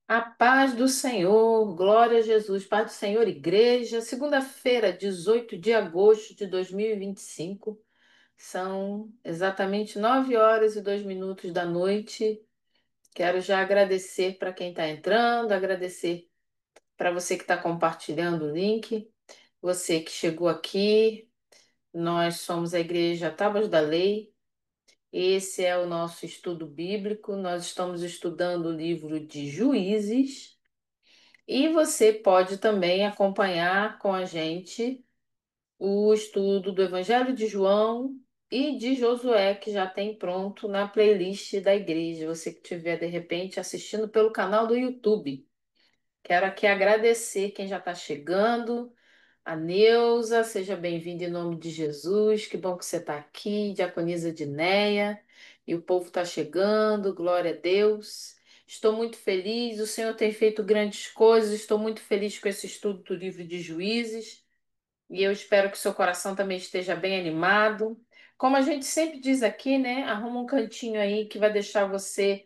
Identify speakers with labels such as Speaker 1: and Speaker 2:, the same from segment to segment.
Speaker 1: A paz do Senhor, glória a Jesus, paz do Senhor, igreja. Segunda-feira, 18 de agosto de 2025, são exatamente 9 horas e 2 minutos da noite. Quero já agradecer para quem está entrando, agradecer para você que está compartilhando o link, você que chegou aqui. Nós somos a Igreja Tábuas da Lei. Esse é o nosso estudo bíblico. Nós estamos estudando o livro de Juízes. E você pode também acompanhar com a gente o estudo do Evangelho de João e de Josué, que já tem pronto na playlist da igreja. Você que estiver, de repente, assistindo pelo canal do YouTube. Quero aqui agradecer quem já está chegando. A Neuza, seja bem-vinda em nome de Jesus. Que bom que você está aqui, Diaconisa Dineia. E o povo está chegando, glória a Deus. Estou muito feliz, o Senhor tem feito grandes coisas. Estou muito feliz com esse estudo do livro de Juízes. E eu espero que seu coração também esteja bem animado. Como a gente sempre diz aqui, né? Arruma um cantinho aí que vai deixar você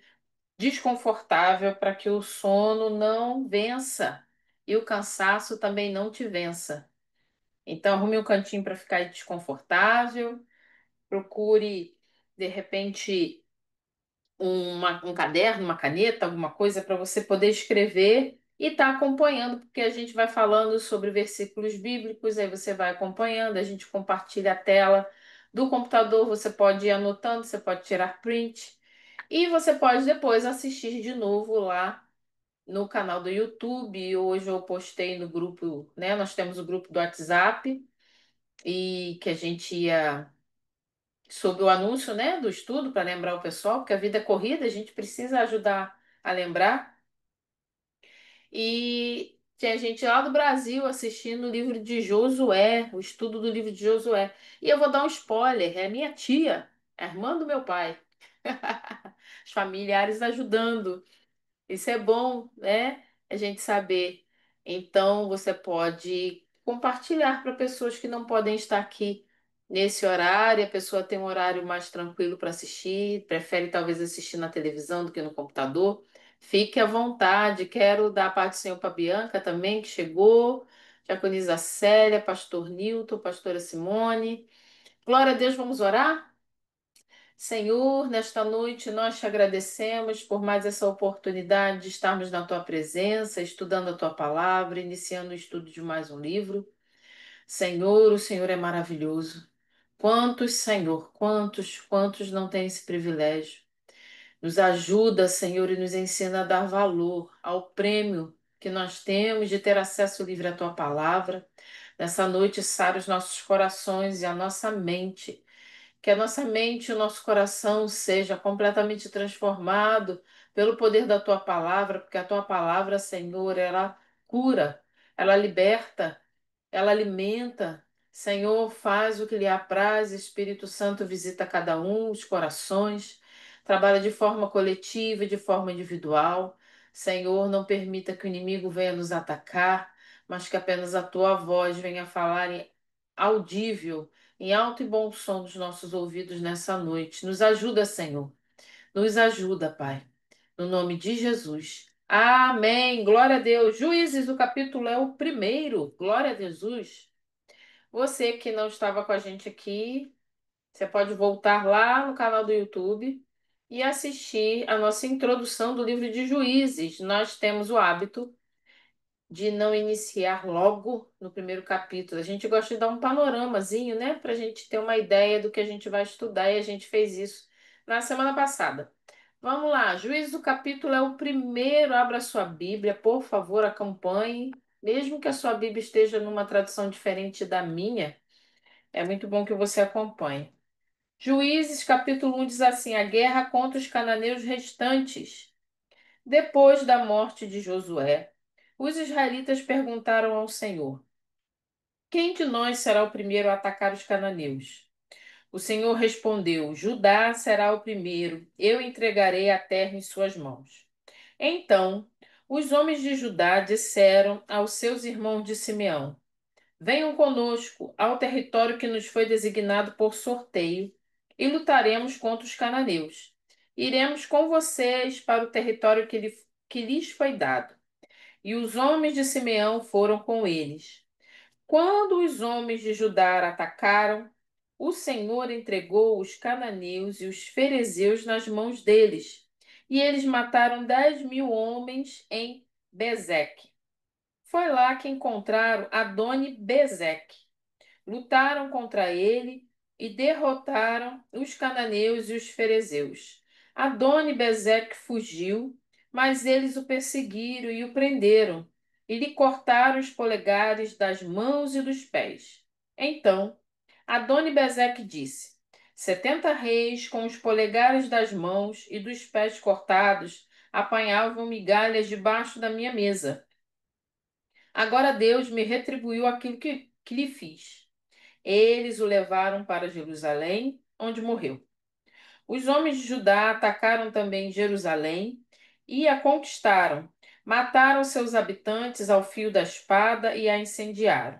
Speaker 1: desconfortável para que o sono não vença e o cansaço também não te vença. Então, arrume um cantinho para ficar aí desconfortável. Procure, de repente, um caderno, uma caneta, alguma coisa para você poder escrever e estar acompanhando, porque a gente vai falando sobre versículos bíblicos, aí você vai acompanhando, a gente compartilha a tela do computador, você pode ir anotando, você pode tirar print e você pode depois assistir de novo lá no canal do YouTube. Hoje eu postei no grupo, né? Nós temos o grupo do WhatsApp e que a gente ia sobre o anúncio, né, do estudo para lembrar o pessoal, porque a vida é corrida, a gente precisa ajudar a lembrar. E tinha gente lá do Brasil assistindo o livro de Josué, o estudo do livro de Josué. E eu vou dar um spoiler, é minha tia, a irmã do meu pai. Os familiares ajudando. Isso é bom, né? A gente saber. Então, você pode compartilhar para pessoas que não podem estar aqui nesse horário. A pessoa tem um horário mais tranquilo para assistir, prefere talvez assistir na televisão do que no computador. Fique à vontade. Quero dar a parte do Senhor para Bianca também, que chegou. Diaconisa Célia, Pastor Nilton, Pastora Simone. Glória a Deus, vamos orar? Senhor, nesta noite nós te agradecemos por mais essa oportunidade de estarmos na tua presença, estudando a tua palavra, iniciando o estudo de mais um livro. Senhor, o Senhor é maravilhoso. Quantos, Senhor, quantos não têm esse privilégio? Nos ajuda, Senhor, e nos ensina a dar valor ao prêmio que nós temos de ter acesso livre à tua palavra. Nessa noite, sara os nossos corações e a nossa mente, que a nossa mente e o nosso coração seja completamente transformado pelo poder da tua palavra, porque a tua palavra, Senhor, ela cura, ela liberta, ela alimenta. Senhor, faz o que lhe apraz, Espírito Santo visita cada um, os corações, trabalha de forma coletiva e de forma individual. Senhor, não permita que o inimigo venha nos atacar, mas que apenas a tua voz venha falar audível, em alto e bom som dos nossos ouvidos nessa noite. Nos ajuda, Senhor. Nos ajuda, Pai. No nome de Jesus. Amém. Glória a Deus. Juízes, o capítulo é o primeiro. Glória a Jesus. Você que não estava com a gente aqui, você pode voltar lá no canal do YouTube e assistir a nossa introdução do livro de Juízes. Nós temos o hábito de não iniciar logo no primeiro capítulo. A gente gosta de dar um panoramazinho, né, para a gente ter uma ideia do que a gente vai estudar e a gente fez isso na semana passada. Vamos lá, Juízes do capítulo é o primeiro. Abra sua Bíblia, por favor, acompanhe. Mesmo que a sua Bíblia esteja numa tradução diferente da minha, é muito bom que você acompanhe. Juízes, capítulo 1 diz assim: a guerra contra os cananeus restantes. Depois da morte de Josué, os israelitas perguntaram ao Senhor: quem de nós será o primeiro a atacar os cananeus? O Senhor respondeu: Judá será o primeiro, eu entregarei a terra em suas mãos. Então, os homens de Judá disseram aos seus irmãos de Simeão: venham conosco ao território que nos foi designado por sorteio e lutaremos contra os cananeus. Iremos com vocês para o território que lhes foi dado. E os homens de Simeão foram com eles. Quando os homens de Judá atacaram, o Senhor entregou os cananeus e os ferezeus nas mãos deles, e eles mataram 10.000 homens em Bezeque. Foi lá que encontraram Adoni-Bezeque. Lutaram contra ele e derrotaram os cananeus e os ferezeus. Adoni-Bezeque fugiu, mas eles o perseguiram e o prenderam, e lhe cortaram os polegares das mãos e dos pés. Então, Adoni-Bezeque disse: 70 reis com os polegares das mãos e dos pés cortados apanhavam migalhas debaixo da minha mesa. Agora Deus me retribuiu aquilo que lhe fiz. Eles o levaram para Jerusalém, onde morreu. Os homens de Judá atacaram também Jerusalém e a conquistaram. Mataram seus habitantes ao fio da espada e a incendiaram.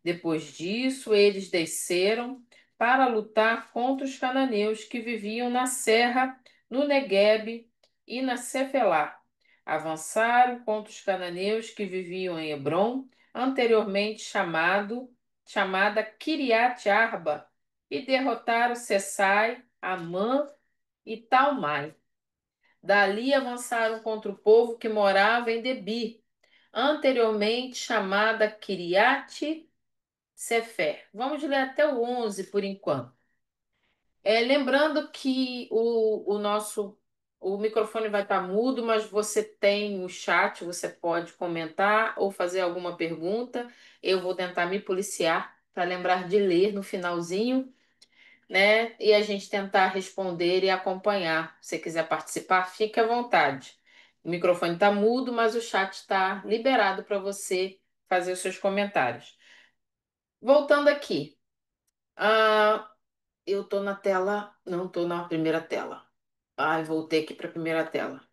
Speaker 1: Depois disso, eles desceram para lutar contra os cananeus que viviam na serra, no Neguebe e na Cefelá. Avançaram contra os cananeus que viviam em Hebrom, anteriormente chamada Kiriat Arba, e derrotaram Sessai, Amã e Talmai. Dali avançaram contra o povo que morava em Debir, anteriormente chamada Kiriat Sefer. Vamos ler até o 11 por enquanto. Lembrando que o microfone vai estar mudo, mas você tem o chat, você pode comentar ou fazer alguma pergunta. Eu vou tentar me policiar para lembrar de ler no finalzinho, né? E a gente tentar responder e acompanhar. Se você quiser participar, fique à vontade. O microfone está mudo, mas o chat está liberado para você fazer os seus comentários. Voltando aqui. Ah, eu tô na tela, não tô na primeira tela. Ai, voltei aqui para a primeira tela.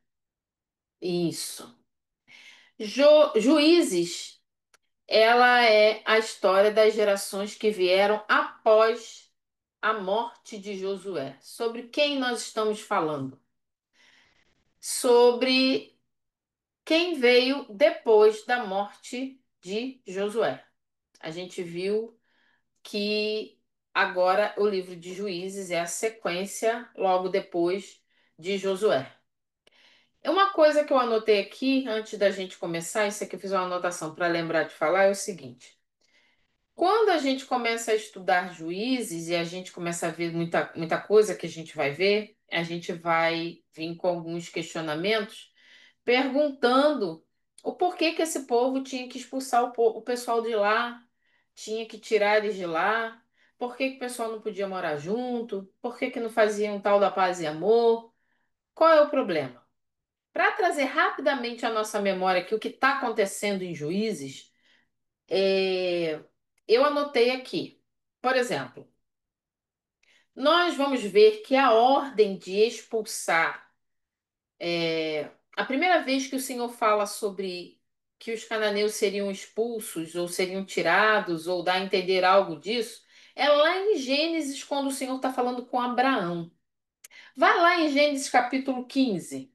Speaker 1: Isso. Juízes, ela é a história das gerações que vieram após a morte de Josué. Sobre quem nós estamos falando? Sobre quem veio depois da morte de Josué. A gente viu que agora o livro de Juízes é a sequência logo depois de Josué. É uma coisa que eu anotei aqui antes da gente começar, isso aqui eu fiz uma anotação para lembrar de falar, é o seguinte: quando a gente começa a estudar Juízes e a gente começa a ver muita coisa que a gente vai ver, a gente vai vir com alguns questionamentos perguntando o porquê que esse povo tinha que expulsar o pessoal de lá, tinha que tirar eles de lá, por que que o pessoal não podia morar junto, por que que não fazia um tal da paz e amor, qual é o problema? Para trazer rapidamente à nossa memória aqui o que está acontecendo em Juízes, eu anotei aqui, por exemplo, nós vamos ver que a ordem de expulsar a primeira vez que o Senhor fala sobre que os cananeus seriam expulsos, ou seriam tirados, ou dá a entender algo disso, é lá em Gênesis, quando o Senhor está falando com Abraão. Vai lá em Gênesis capítulo 15.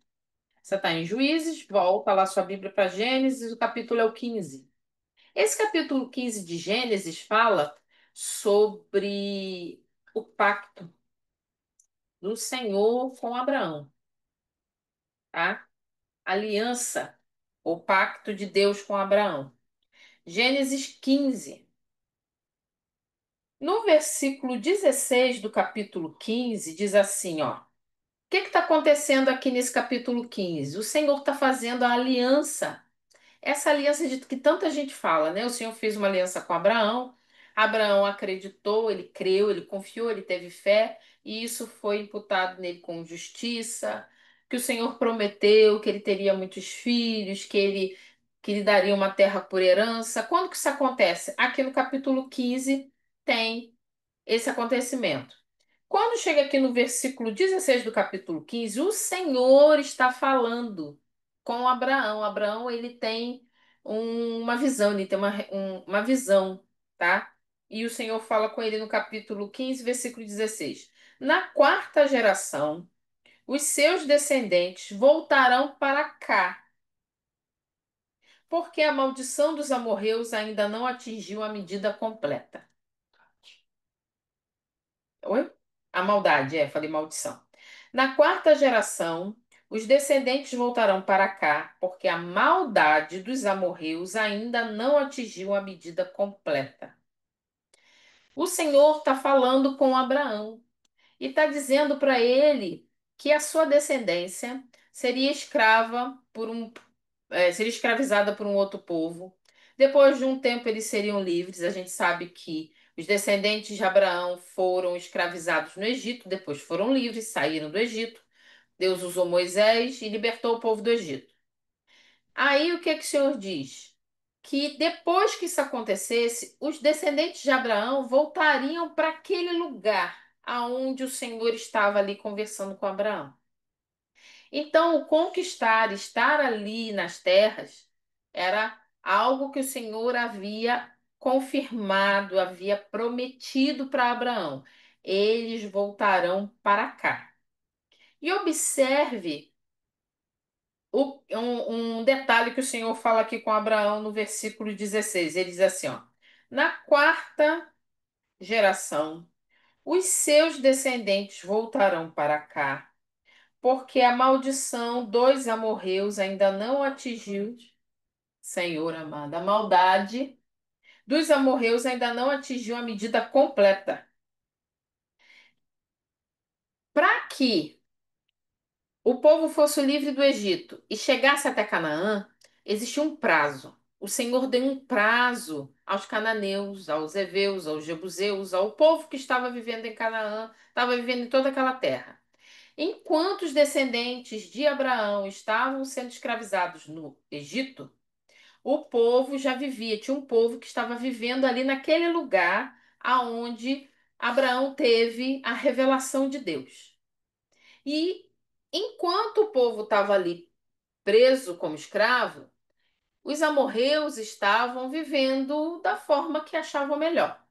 Speaker 1: Você está em Juízes, volta lá sua Bíblia para Gênesis, o capítulo é o 15. Esse capítulo 15 de Gênesis fala sobre o pacto do Senhor com Abraão, tá? Aliança, o pacto de Deus com Abraão. Gênesis 15. No versículo 16 do capítulo 15, diz assim, ó. O que está acontecendo aqui nesse capítulo 15? O Senhor está fazendo a aliança. Essa aliança de que tanta gente fala, né? O Senhor fez uma aliança com Abraão. Abraão acreditou, ele creu, ele confiou, ele teve fé, e isso foi imputado nele com justiça, que o Senhor prometeu que ele teria muitos filhos, que lhe daria uma terra por herança. Quando que isso acontece? Aqui no capítulo 15 tem esse acontecimento. Quando chega aqui no versículo 16 do capítulo 15, o Senhor está falando com Abraão. Abraão, ele tem uma visão, ele tem uma visão, tá? E o Senhor fala com ele no capítulo 15, versículo 16. Na quarta geração, os seus descendentes voltarão para cá. porque a maldição dos amorreus ainda não atingiu a medida completa. Oi? A maldade, falei maldição. Na quarta geração, os descendentes voltarão para cá, porque a maldade dos amorreus ainda não atingiu a medida completa. O Senhor está falando com Abraão e está dizendo para ele que a sua descendência seria escrava seria escravizada por um outro povo. Depois de um tempo eles seriam livres. A gente sabe que os descendentes de Abraão foram escravizados no Egito, depois foram livres, saíram do Egito. Deus usou Moisés e libertou o povo do Egito. Aí o que que o Senhor diz? Que depois que isso acontecesse, os descendentes de Abraão voltariam para aquele lugar aonde o Senhor estava ali conversando com Abraão. Então, o conquistar, estar ali nas terras, era algo que o Senhor havia confirmado, havia prometido para Abraão. Eles voltarão para cá. E observe um detalhe que o Senhor fala aqui com Abraão no versículo 16. Ele diz assim, ó: na quarta geração, os seus descendentes voltarão para cá, porque a maldição dos amorreus ainda não atingiu, Senhor amado, a maldade dos amorreus ainda não atingiu a medida completa. Para que o povo fosse livre do Egito e chegasse até Canaã, existia um prazo. O Senhor deu um prazo aos cananeus, aos heveus, aos jebuseus, ao povo que estava vivendo em Canaã, estava vivendo em toda aquela terra. Enquanto os descendentes de Abraão estavam sendo escravizados no Egito, o povo já vivia, tinha um povo que estava vivendo ali naquele lugar aonde Abraão teve a revelação de Deus. E enquanto o povo estava ali preso como escravo, os amorreus estavam vivendo da forma que achavam melhor,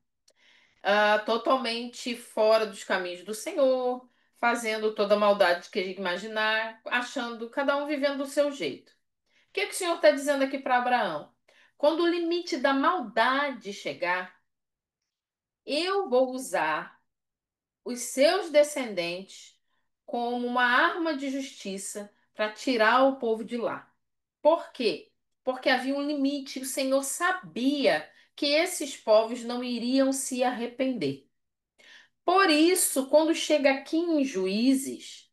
Speaker 1: totalmente fora dos caminhos do Senhor, fazendo toda a maldade que a gente imaginar, achando cada um vivendo do seu jeito. O que que o Senhor está dizendo aqui para Abraão? Quando o limite da maldade chegar, eu vou usar os seus descendentes como uma arma de justiça para tirar o povo de lá. Por quê? Porque havia um limite. O Senhor sabia que esses povos não iriam se arrepender. Por isso, quando chega aqui em Juízes,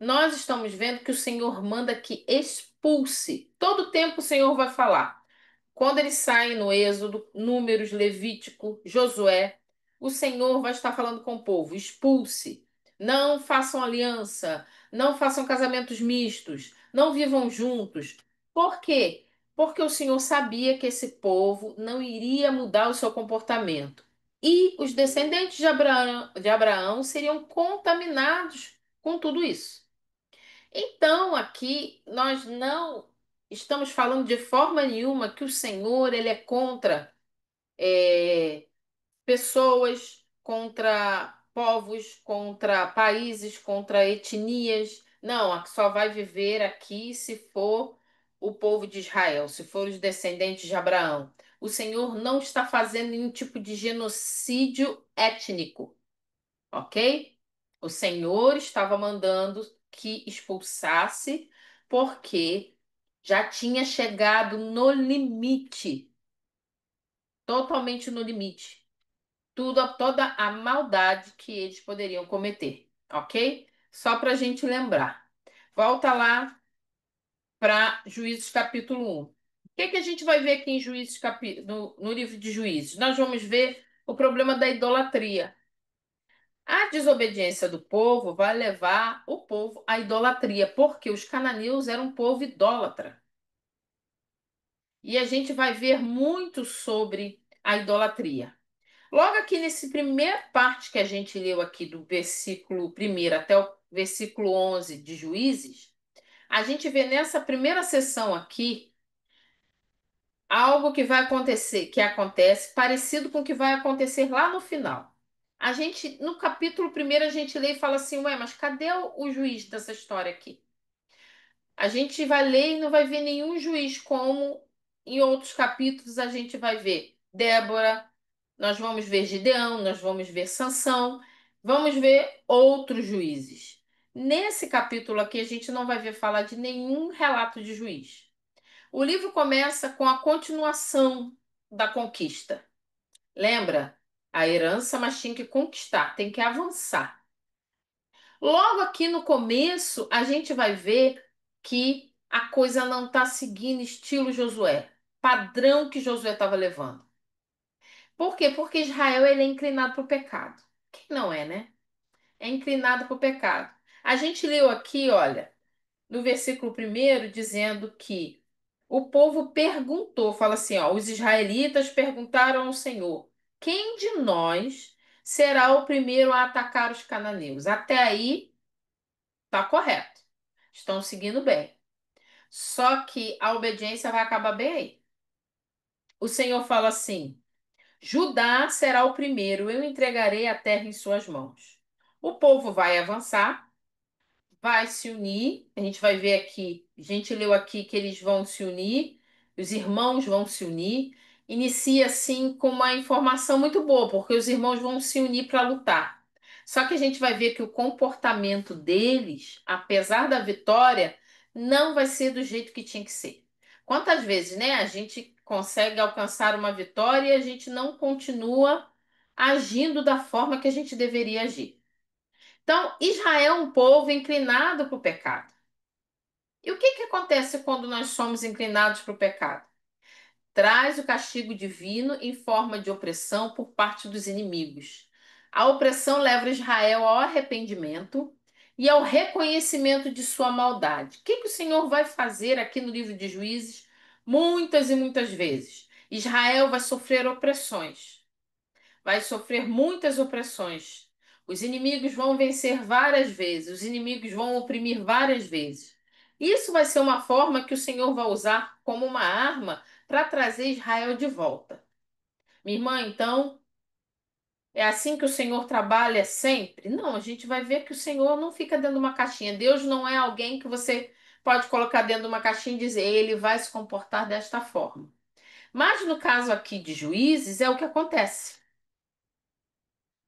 Speaker 1: nós estamos vendo que o Senhor manda que expulse. Todo tempo o Senhor vai falar. Quando eles saem no Êxodo, Números, Levítico, Josué, o Senhor vai estar falando com o povo: expulse, não façam aliança, não façam casamentos mistos, não vivam juntos. Por quê? Porque o Senhor sabia que esse povo não iria mudar o seu comportamento. E os descendentes de Abraão seriam contaminados com tudo isso. Então, aqui nós não estamos falando de forma nenhuma que o Senhor ele é contra é, pessoas, contra povos, contra países, contra etnias. Não, só vai viver aqui se for o povo de Israel, se for os descendentes de Abraão. O Senhor não está fazendo nenhum tipo de genocídio étnico, ok? O Senhor estava mandando que expulsasse, porque já tinha chegado no limite, totalmente no limite, toda a maldade que eles poderiam cometer, ok? Só para a gente lembrar. Volta lá para Juízes capítulo 1. O que que a gente vai ver aqui em Juízes no livro de Juízes? Nós vamos ver o problema da idolatria. A desobediência do povo vai levar o povo à idolatria, porque os cananeus eram um povo idólatra. E a gente vai ver muito sobre a idolatria. Logo aqui nesse primeira parte que a gente leu aqui do versículo 1 até o versículo 11 de Juízes, a gente vê nessa primeira sessão aqui algo que vai acontecer, que acontece parecido com o que vai acontecer lá no final. A gente, no capítulo primeiro, a gente lê e fala assim, ué, mas cadê o juiz dessa história aqui? A gente vai ler e não vai ver nenhum juiz como Em outros capítulos a gente vai ver Débora, nós vamos ver Gideão, nós vamos ver Sansão, vamos ver outros juízes. Nesse capítulo aqui a gente não vai ver falar de nenhum relato de juiz. O livro começa com a continuação da conquista. Lembra? A herança, mas tinha que conquistar, tem que avançar. Logo aqui no começo, a gente vai ver que a coisa não está seguindo estilo Josué, padrão que Josué estava levando. Por quê? Porque Israel ele é inclinado para o pecado. Quem não é, né? É inclinado para o pecado. A gente leu aqui, olha, no versículo primeiro, dizendo que o povo perguntou, fala assim, ó, os israelitas perguntaram ao Senhor: quem de nós será o primeiro a atacar os cananeus? Até aí tá correto. Estão seguindo bem. Só que a obediência vai acabar bem aí. O Senhor fala assim: Judá será o primeiro, eu entregarei a terra em suas mãos. O povo vai avançar, vai se unir. A gente vai ver aqui, a gente leu aqui que eles vão se unir, os irmãos vão se unir. Inicia assim com uma informação muito boa, porque os irmãos vão se unir para lutar. Só que a gente vai ver que o comportamento deles, apesar da vitória, não vai ser do jeito que tinha que ser. Quantas vezes, né, a gente consegue alcançar uma vitória e a gente não continua agindo da forma que a gente deveria agir? Então, Israel é um povo inclinado para o pecado. E o que que acontece quando nós somos inclinados para o pecado? Traz o castigo divino em forma de opressão por parte dos inimigos. A opressão leva Israel ao arrependimento e ao reconhecimento de sua maldade. O que que o Senhor vai fazer aqui no livro de Juízes? Muitas e muitas vezes. Israel vai sofrer opressões, vai sofrer muitas opressões. Os inimigos vão vencer várias vezes, os inimigos vão oprimir várias vezes. Isso vai ser uma forma que o Senhor vai usar como uma arma para trazer Israel de volta. Minha irmã, então, é assim que o Senhor trabalha sempre? Não, a gente vai ver que o Senhor não fica dentro de uma caixinha. Deus não é alguém que você pode colocar dentro de uma caixinha e dizer, ele vai se comportar desta forma. Mas no caso aqui de Juízes, é o que acontece.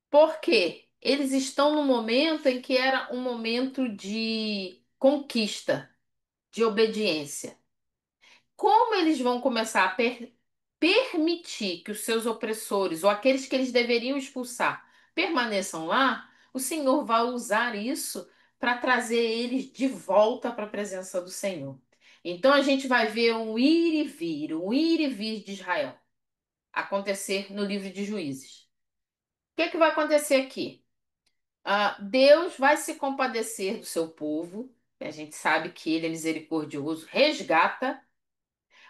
Speaker 1: Porque eles estão no momento em que era um momento de conquista, de obediência. Como eles vão começar a permitir que os seus opressores, ou aqueles que eles deveriam expulsar, permaneçam lá, o Senhor vai usar isso para trazer eles de volta para a presença do Senhor. Então a gente vai ver um ir e vir de Israel acontecer no livro de Juízes. O que que vai acontecer aqui? Deus vai se compadecer do seu povo, a gente sabe que ele é misericordioso, resgata,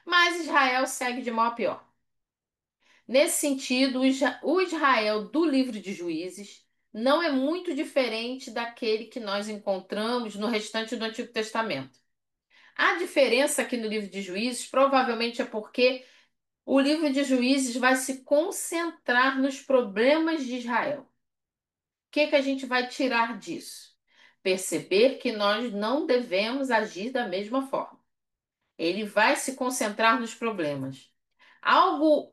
Speaker 1: mas Israel segue de mal a pior. Nesse sentido, o Israel do livro de Juízes não é muito diferente daquele que nós encontramos no restante do Antigo Testamento. A diferença aqui no livro de Juízes provavelmente é porque o livro de Juízes vai se concentrar nos problemas de Israel. Que que a gente vai tirar disso? Perceber que nós não devemos agir da mesma forma. Ele vai se concentrar nos problemas. Algo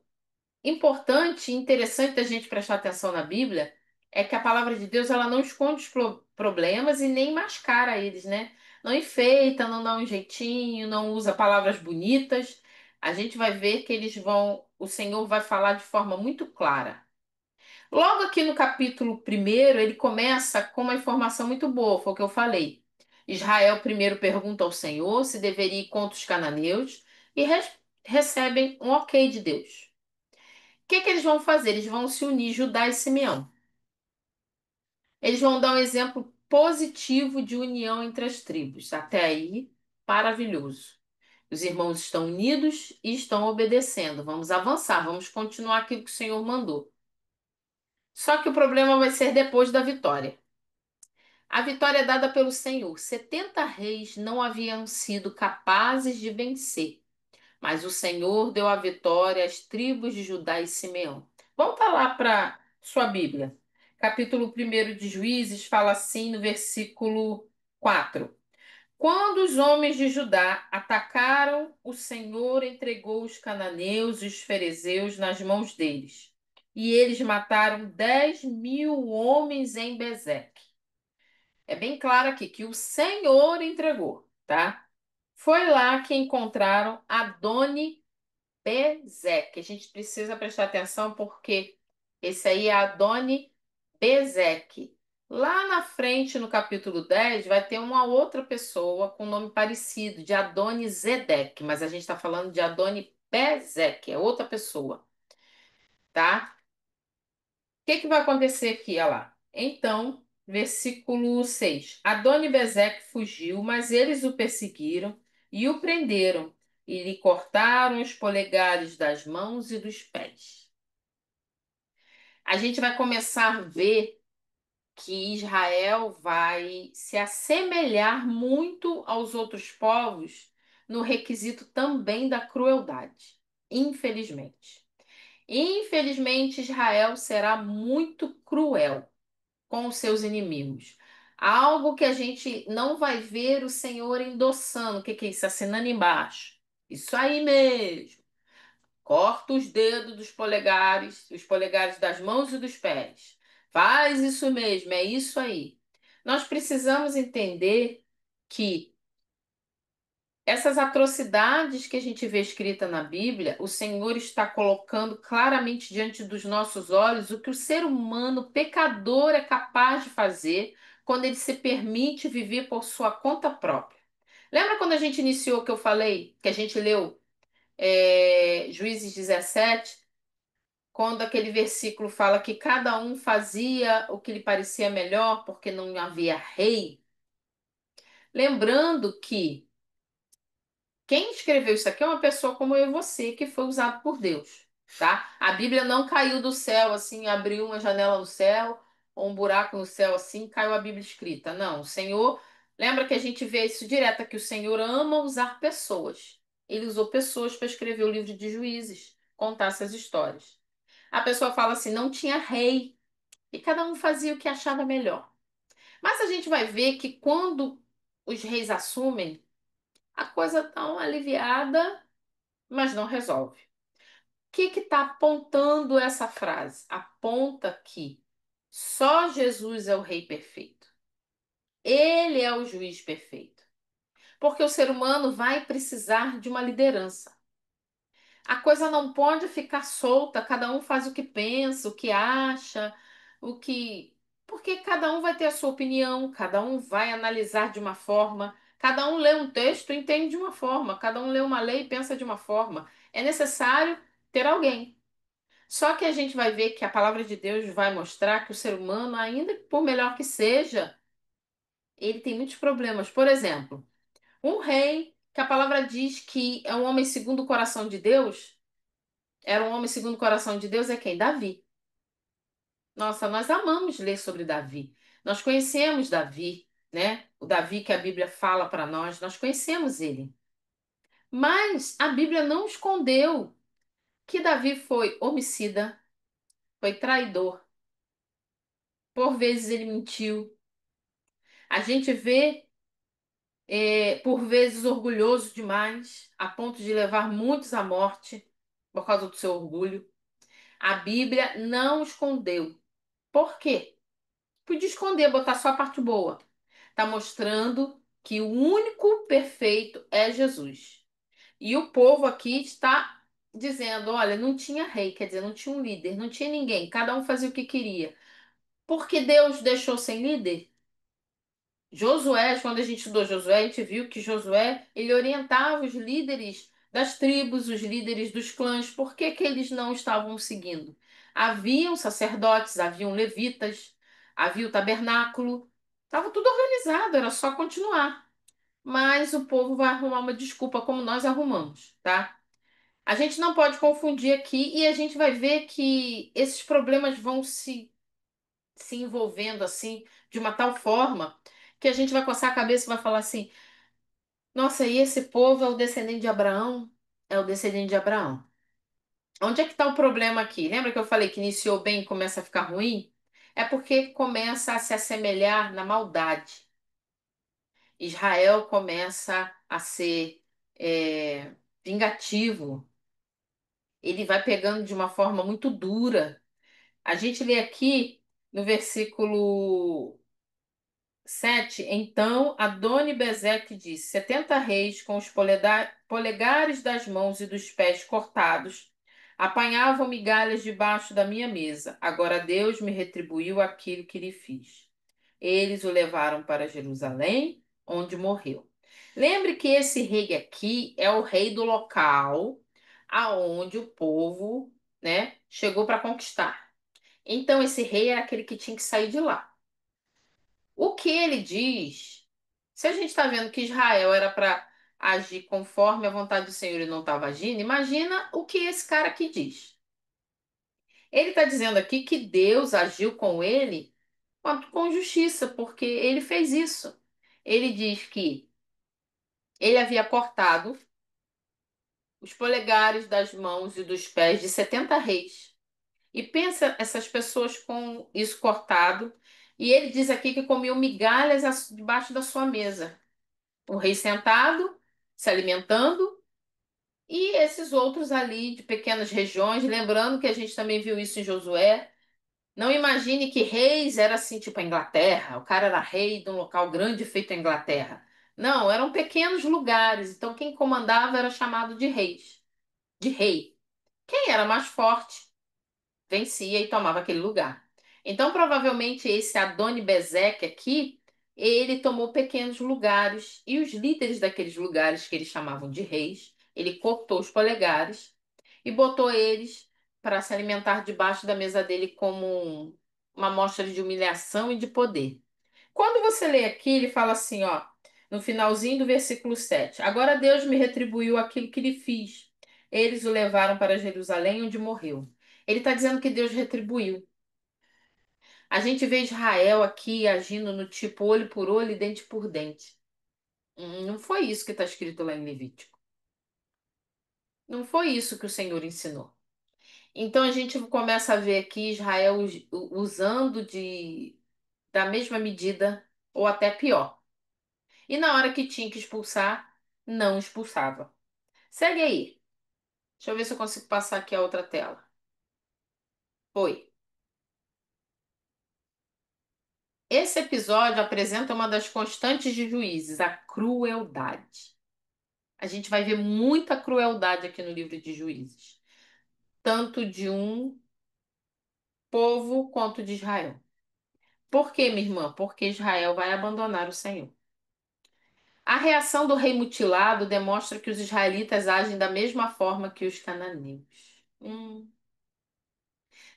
Speaker 1: importante e interessante da gente prestar atenção na Bíblia é que a palavra de Deus ela não esconde os problemas e nem mascara eles, né? Não enfeita, não dá um jeitinho, não usa palavras bonitas. A gente vai ver que o Senhor vai falar de forma muito clara. Logo aqui no capítulo primeiro, ele começa com uma informação muito boa, foi o que eu falei. Israel primeiro pergunta ao Senhor se deveria ir contra os cananeus e recebem um ok de Deus. O que que eles vão fazer? Eles vão se unir, Judá e Simeão. Eles vão dar um exemplo positivo de união entre as tribos. Até aí, maravilhoso. Os irmãos estão unidos e estão obedecendo. Vamos avançar, vamos continuar aquilo que o Senhor mandou. Só que o problema vai ser depois da vitória. A vitória é dada pelo Senhor. 70 reis não haviam sido capazes de vencer, mas o Senhor deu a vitória às tribos de Judá e Simeão. Volta lá para sua Bíblia. Capítulo 1 de Juízes fala assim no versículo 4. Quando os homens de Judá atacaram, o Senhor entregou os cananeus e os ferezeus nas mãos deles. E eles mataram 10.000 homens em Bezeque. É bem claro aqui que o Senhor entregou, tá? Foi lá que encontraram Adoni Bezeque. A gente precisa prestar atenção porque esse aí é Adoni Bezeque. Lá na frente, no capítulo 10 vai ter uma outra pessoa com nome parecido, de Adoni Zedeque, mas a gente está falando de Adoni Bezeque, é outra pessoa, tá? O que que vai acontecer aqui, olha lá? Então, versículo 6. Adoni-Bezeque fugiu, mas eles o perseguiram e o prenderam e lhe cortaram os polegares das mãos e dos pés. A gente vai começar a ver que Israel vai se assemelhar muito aos outros povos no requisito também da crueldade. Infelizmente. Infelizmente, Israel será muito cruel com os seus inimigos. Algo que a gente não vai ver o Senhor endossando. O que que é isso? Assinando embaixo. Isso aí mesmo. Corta os dedos dos polegares, os polegares das mãos e dos pés. Faz isso mesmo, é isso aí. Nós precisamos entender que essas atrocidades que a gente vê escrita na Bíblia, o Senhor está colocando claramente diante dos nossos olhos o que o ser humano pecador é capaz de fazer quando ele se permite viver por sua conta própria. Lembra quando a gente iniciou que eu falei, que a gente leu Juízes 17, quando aquele versículo fala que cada um fazia o que lhe parecia melhor porque não havia rei? Lembrando que quem escreveu isso aqui é uma pessoa como eu e você, que foi usado por Deus, tá? A Bíblia não caiu do céu assim, abriu uma janela no céu, ou um buraco no céu assim, caiu a Bíblia escrita. Não, o Senhor, lembra que a gente vê isso direto, que o Senhor ama usar pessoas. Ele usou pessoas para escrever o livro de Juízes, contar essas histórias. A pessoa fala assim, não tinha rei, e cada um fazia o que achava melhor. Mas a gente vai ver que quando os reis assumem, a coisa está uma aliviada, mas não resolve. O que está apontando essa frase? Aponta que só Jesus é o rei perfeito. Ele é o juiz perfeito. Porque o ser humano vai precisar de uma liderança. A coisa não pode ficar solta, cada um faz o que pensa, o que acha, o que. Porque cada um vai ter a sua opinião, cada um vai analisar de uma forma, cada um lê um texto e entende de uma forma, cada um lê uma lei e pensa de uma forma. É necessário ter alguém. Só que a gente vai ver que a palavra de Deus vai mostrar que o ser humano, ainda que por melhor que seja, ele tem muitos problemas. Por exemplo, um rei que a palavra diz que é um homem segundo o coração de Deus. Era um homem segundo o coração de Deus, é quem? Davi. Nossa, nós amamos ler sobre Davi. Nós conhecemos Davi, né? O Davi que a Bíblia fala para nós conhecemos ele. Mas a Bíblia não escondeu que Davi foi homicida, foi traidor. Por vezes ele mentiu. A gente vê, por vezes, orgulhoso demais, a ponto de levar muitos à morte por causa do seu orgulho. A Bíblia não escondeu. Por quê? Podia esconder, botar só a parte boa. Está mostrando que o único perfeito é Jesus. E o povo aqui está dizendo: olha, não tinha rei, quer dizer, não tinha um líder, não tinha ninguém, cada um fazia o que queria. Porque Deus deixou sem líder? Josué, quando a gente estudou Josué, a gente viu que Josué, ele orientava os líderes das tribos, os líderes dos clãs, por que que eles não estavam seguindo? Haviam sacerdotes, haviam levitas, havia o tabernáculo, estava tudo organizado, era só continuar. Mas o povo vai arrumar uma desculpa como nós arrumamos, tá? A gente não pode confundir aqui e a gente vai ver que esses problemas vão se envolvendo assim, de uma tal forma, que a gente vai coçar a cabeça e vai falar assim: nossa, e esse povo é o descendente de Abraão? É o descendente de Abraão. Onde é que está o problema aqui? Lembra que eu falei que iniciou bem e começa a ficar ruim? É porque começa a se assemelhar na maldade. Israel começa a ser vingativo. Ele vai pegando de uma forma muito dura. A gente lê aqui no versículo 7. Então Adoni-Bezeque disse: 70 reis com os polegares das mãos e dos pés cortados apanhavam migalhas debaixo da minha mesa. Agora Deus me retribuiu aquilo que lhe fiz. Eles o levaram para Jerusalém, onde morreu. Lembre que esse rei aqui é o rei do local aonde o povo, né, chegou para conquistar. Então esse rei era aquele que tinha que sair de lá. O que ele diz, se a gente está vendo que Israel era para agir conforme a vontade do Senhor e não estava agindo, imagina o que esse cara aqui diz. Ele está dizendo aqui que Deus agiu com ele com justiça, porque ele fez isso. Ele diz que ele havia cortado os polegares das mãos e dos pés de 70 reis. E pensa essas pessoas com isso cortado. E ele diz aqui que comiam migalhas debaixo da sua mesa. O rei sentado, se alimentando, e esses outros ali de pequenas regiões. Lembrando que a gente também viu isso em Josué. Não imagine que reis era assim, tipo a Inglaterra. O cara era rei de um local grande feito a Inglaterra. Não, eram pequenos lugares. Então quem comandava era chamado de reis, de rei. Quem era mais forte vencia e tomava aquele lugar. Então, provavelmente, esse Adoni-Bezeque aqui, ele tomou pequenos lugares e os líderes daqueles lugares que eles chamavam de reis, ele cortou os polegares e botou eles para se alimentar debaixo da mesa dele como uma mostra de humilhação e de poder. Quando você lê aqui, ele fala assim, ó, no finalzinho do versículo 7: Agora Deus me retribuiu aquilo que lhe fiz. Eles o levaram para Jerusalém, onde morreu. Ele está dizendo que Deus retribuiu. A gente vê Israel aqui agindo no tipo olho por olho e dente por dente. Não foi isso que está escrito lá em Levítico. Não foi isso que o Senhor ensinou. Então a gente começa a ver aqui Israel usando da mesma medida ou até pior. E na hora que tinha que expulsar, não expulsava. Segue aí. Deixa eu ver se eu consigo passar aqui a outra tela. Foi. Esse episódio apresenta uma das constantes de Juízes, a crueldade. A gente vai ver muita crueldade aqui no livro de Juízes, tanto de um povo quanto de Israel. Por quê, minha irmã? Porque Israel vai abandonar o Senhor. A reação do rei mutilado demonstra que os israelitas agem da mesma forma que os cananeus.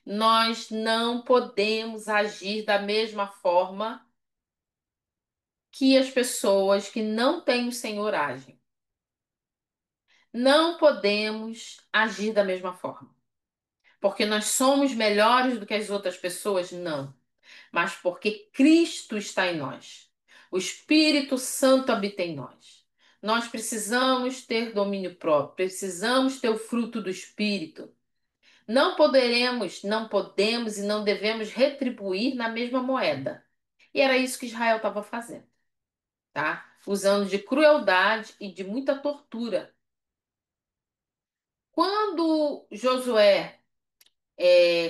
Speaker 1: Nós não podemos agir da mesma forma que as pessoas que não têm o Senhor agem. Não podemos agir da mesma forma. Porque nós somos melhores do que as outras pessoas? Não. Mas porque Cristo está em nós. O Espírito Santo habita em nós. Nós precisamos ter domínio próprio, precisamos ter o fruto do Espírito. Não podemos e não devemos retribuir na mesma moeda. E era isso que Israel estava fazendo, tá? Usando de crueldade e de muita tortura. Quando Josué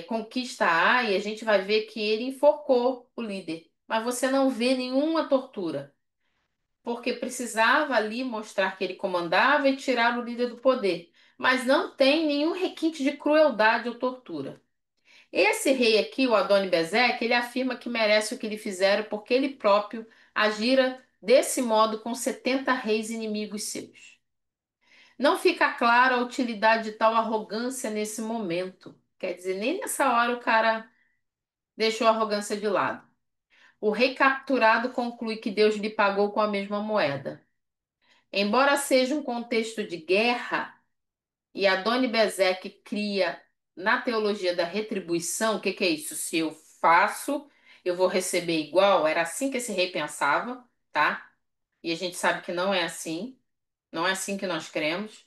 Speaker 1: conquista Ai, a gente vai ver que ele enforcou o líder. Mas você não vê nenhuma tortura, porque precisava ali mostrar que ele comandava e tirar o líder do poder. Mas não tem nenhum requinte de crueldade ou tortura. Esse rei aqui, o Adoni-Bezeque, ele afirma que merece o que lhe fizeram porque ele próprio agira desse modo com 70 reis inimigos seus. Não fica clara a utilidade de tal arrogância nesse momento. Quer dizer, nem nessa hora o cara deixou a arrogância de lado. O rei capturado conclui que Deus lhe pagou com a mesma moeda. Embora seja um contexto de guerra, e Adoni-Bezeque cria na teologia da retribuição, o que que é isso? Se eu faço, eu vou receber igual. Era assim que esse rei pensava, tá? E a gente sabe que não é assim. Não é assim que nós cremos.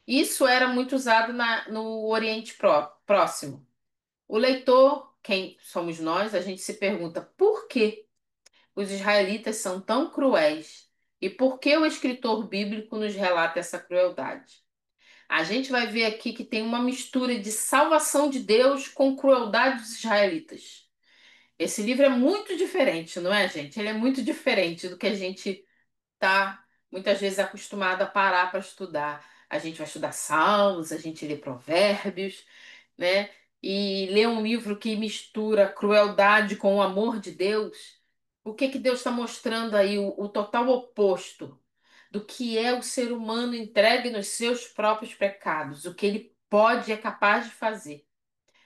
Speaker 1: Isso era muito usado no Oriente Próximo. O leitor, quem somos nós, a gente se pergunta por que os israelitas são tão cruéis E por que o escritor bíblico nos relata essa crueldade? A gente vai ver aqui que tem uma mistura de salvação de Deus com crueldade dos israelitas. Esse livro é muito diferente, não é, gente? Ele é muito diferente do que a gente tá muitas vezes acostumado a parar para estudar. A gente vai estudar Salmos, a gente lê Provérbios, né? E ler um livro que mistura crueldade com o amor de Deus. O que que Deus está mostrando aí? O total oposto do que é o ser humano entregue nos seus próprios pecados, o que ele pode e é capaz de fazer.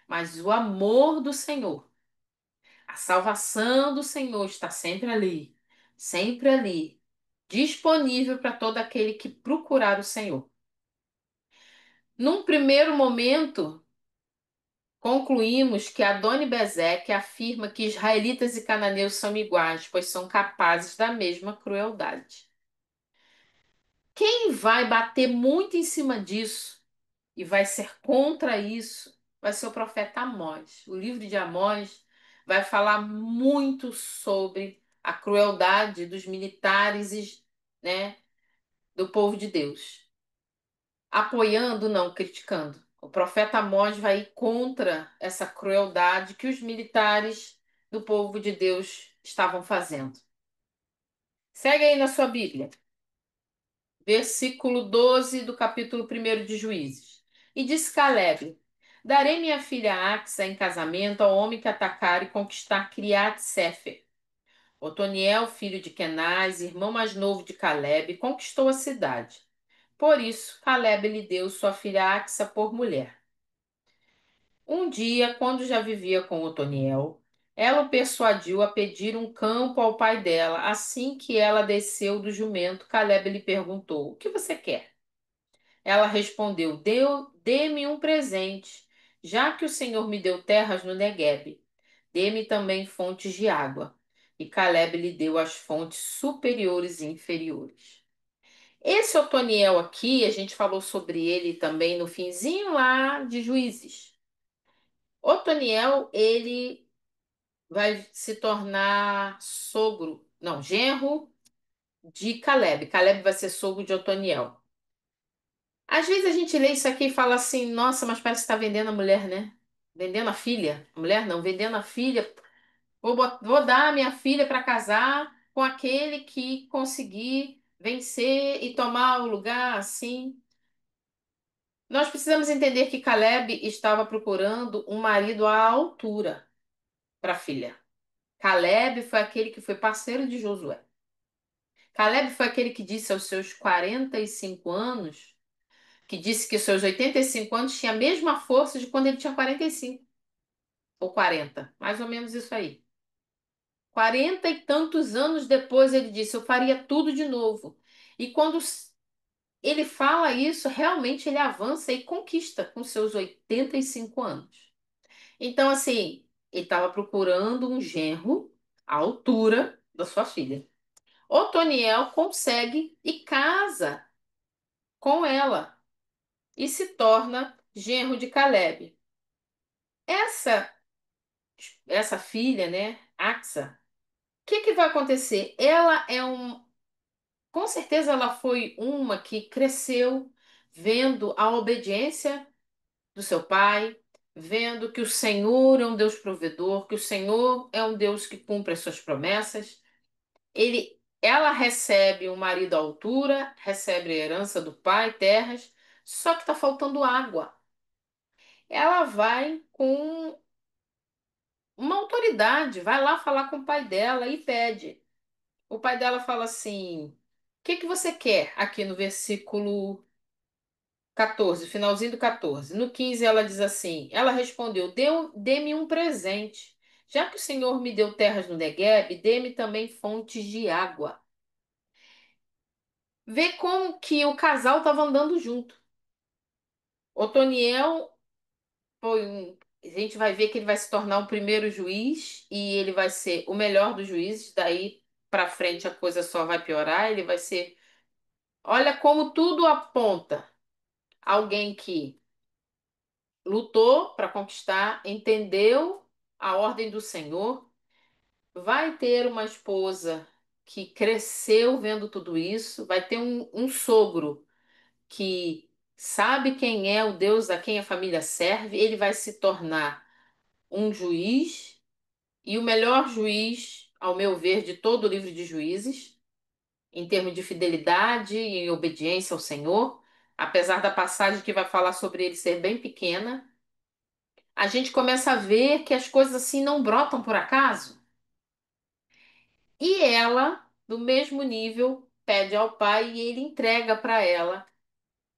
Speaker 1: Mas o amor do Senhor, a salvação do Senhor está sempre ali, disponível para todo aquele que procurar o Senhor. Num primeiro momento, concluímos que Adoni-Bezeque afirma que israelitas e cananeus são iguais, pois são capazes da mesma crueldade. Quem vai bater muito em cima disso e vai ser contra isso vai ser o profeta Amós. O livro de Amós vai falar muito sobre a crueldade dos militares, né, do povo de Deus. Apoiando, não criticando. O profeta Amós vai ir contra essa crueldade que os militares do povo de Deus estavam fazendo. Segue aí na sua Bíblia, versículo 12 do capítulo 1 de Juízes. E disse Calebe: Darei minha filha Axa em casamento ao homem que atacar e conquistar Criat-Sefer. Otoniel, filho de Kenaz, irmão mais novo de Calebe, conquistou a cidade. Por isso, Calebe lhe deu sua filha Axa por mulher. Um dia, quando já vivia com Otoniel, ela o persuadiu a pedir um campo ao pai dela. Assim que ela desceu do jumento, Calebe lhe perguntou: O que você quer? Ela respondeu: Dê-me um presente, já que o Senhor me deu terras no Neguebe. Dê-me também fontes de água. E Calebe lhe deu as fontes superiores e inferiores. Esse Otoniel aqui, a gente falou sobre ele também no finzinho lá de Juízes. Otoniel, ele vai se tornar sogro, não, genro de Calebe. Calebe vai ser sogro de Otoniel. Às vezes a gente lê isso aqui e fala assim, nossa, mas parece que está vendendo a mulher, né? Vendendo a filha. A mulher não, vendendo a filha. Vou dar a minha filha para casar com aquele que conseguir vencer e tomar o lugar assim. Nós precisamos entender que Caleb estava procurando um marido à altura para a filha. Caleb foi aquele que foi parceiro de Josué. Caleb foi aquele que disse aos seus 45 anos, que disse que aos seus 85 anos tinha a mesma força de quando ele tinha 45 ou 40, mais ou menos isso aí. 40 e tantos anos depois ele disse: Eu faria tudo de novo. E quando ele fala isso, realmente ele avança e conquista com seus 85 anos. Então, assim, ele estava procurando um genro à altura da sua filha. Otoniel consegue e casa com ela e se torna genro de Caleb. Essa essa filha, né, Axa, o que que vai acontecer? Com certeza ela foi uma que cresceu vendo a obediência do seu pai, vendo que o Senhor é um Deus provedor, que o Senhor é um Deus que cumpre as suas promessas. Ela recebe um marido à altura, recebe a herança do pai, terras, só que está faltando água. Ela vai com uma autoridade, vai lá falar com o pai dela e pede. O pai dela fala assim: O que que você quer? Aqui no versículo 14, finalzinho do 14. No 15 ela diz assim: Ela respondeu: Dê-me um presente. Já que o Senhor me deu terras no Neguebe, dê-me também fontes de água. Vê como que o casal estava andando junto. Otoniel a gente vai ver que ele vai se tornar o primeiro juiz e ele vai ser o melhor dos juízes. Daí para frente a coisa só vai piorar. Ele vai ser. Olha como tudo aponta. Alguém que lutou para conquistar, entendeu a ordem do Senhor, vai ter uma esposa que cresceu vendo tudo isso, vai ter um sogro que sabe quem é o Deus a quem a família serve, ele vai se tornar um juiz, e o melhor juiz, ao meu ver, de todo o livro de Juízes, em termos de fidelidade e obediência ao Senhor, apesar da passagem que vai falar sobre ele ser bem pequena, a gente começa a ver que as coisas assim não brotam por acaso. E ela, do mesmo nível, pede ao pai e ele entrega para ela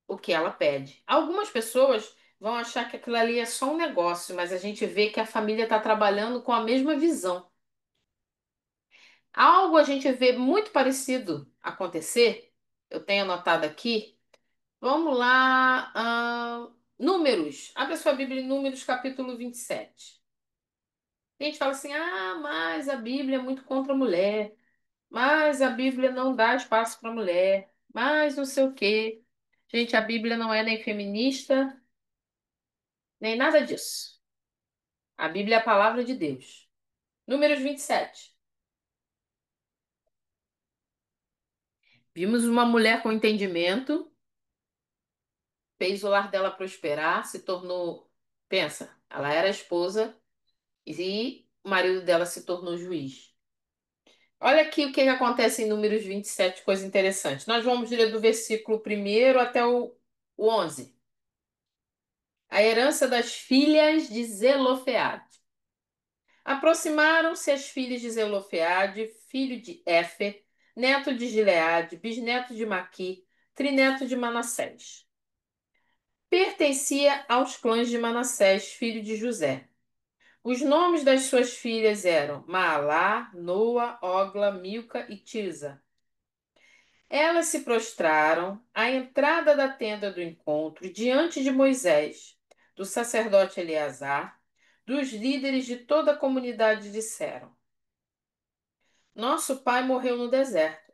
Speaker 1: o que ela pede. Algumas pessoas vão achar que aquilo ali é só um negócio, mas a gente vê que a família está trabalhando com a mesma visão. Algo a gente vê muito parecido acontecer, eu tenho anotado aqui. Vamos lá, Números. Abre a sua Bíblia em Números, capítulo 27. A gente fala assim: ah, mas a Bíblia é muito contra a mulher, mas a Bíblia não dá espaço para a mulher, mas não sei o quê. Gente, a Bíblia não é nem feminista, nem nada disso. A Bíblia é a palavra de Deus. Números 27. Vimos uma mulher com entendimento, fez o lar dela prosperar, se tornou. Pensa, ela era esposa e o marido dela se tornou juiz. Olha aqui o que acontece em Números 27, coisa interessante. Nós vamos ler do versículo 1 até o 11. A herança das filhas de Zelofeade. Aproximaram-se as filhas de Zelofeade, filho de Éfer, neto de Gileade, bisneto de Maqui, trineto de Manassés. Pertencia aos clãs de Manassés, filho de José. Os nomes das suas filhas eram Maalá, Noa, Ogla, Milca e Tirza. Elas se prostraram à entrada da tenda do encontro diante de Moisés, do sacerdote Eleazar, dos líderes de toda a comunidade disseram: Nosso pai morreu no deserto.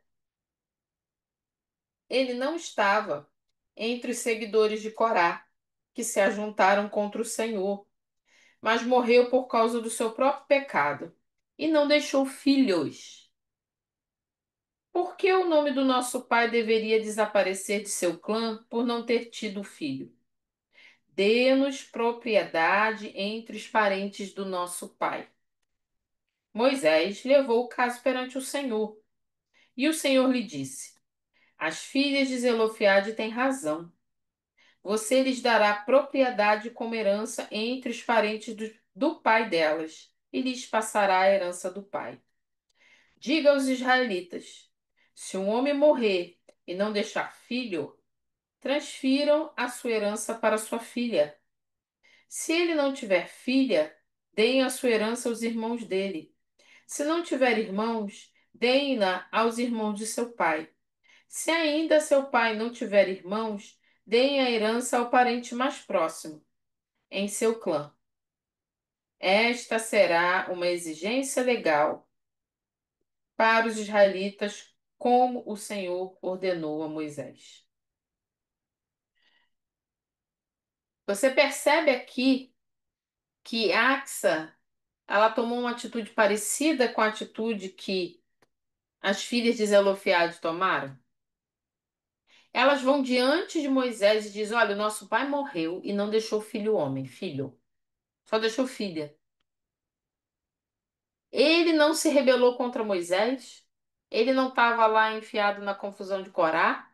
Speaker 1: Ele não estava entre os seguidores de Corá, que se ajuntaram contra o Senhor, mas morreu por causa do seu próprio pecado e não deixou filhos. Por que o nome do nosso pai deveria desaparecer de seu clã por não ter tido filho? Dê-nos propriedade entre os parentes do nosso pai. Moisés levou o caso perante o Senhor, e o Senhor lhe disse: As filhas de Zelofeade têm razão. Você lhes dará propriedade como herança entre os parentes do pai delas, e lhes passará a herança do pai. Diga aos israelitas: se um homem morrer e não deixar filho, transfiram a sua herança para sua filha. Se ele não tiver filha, deem a sua herança aos irmãos dele. Se não tiver irmãos, deem-na aos irmãos de seu pai. Se ainda seu pai não tiver irmãos, deem a herança ao parente mais próximo, em seu clã. Esta será uma exigência legal para os israelitas, como o Senhor ordenou a Moisés. Você percebe aqui que Axa, ela tomou uma atitude parecida com a atitude que as filhas de Zelofeade tomaram? Elas vão diante de Moisés e dizem: Olha, o nosso pai morreu e não deixou filho homem, filho, só deixou filha. Ele não se rebelou contra Moisés, ele não estava lá enfiado na confusão de Corá,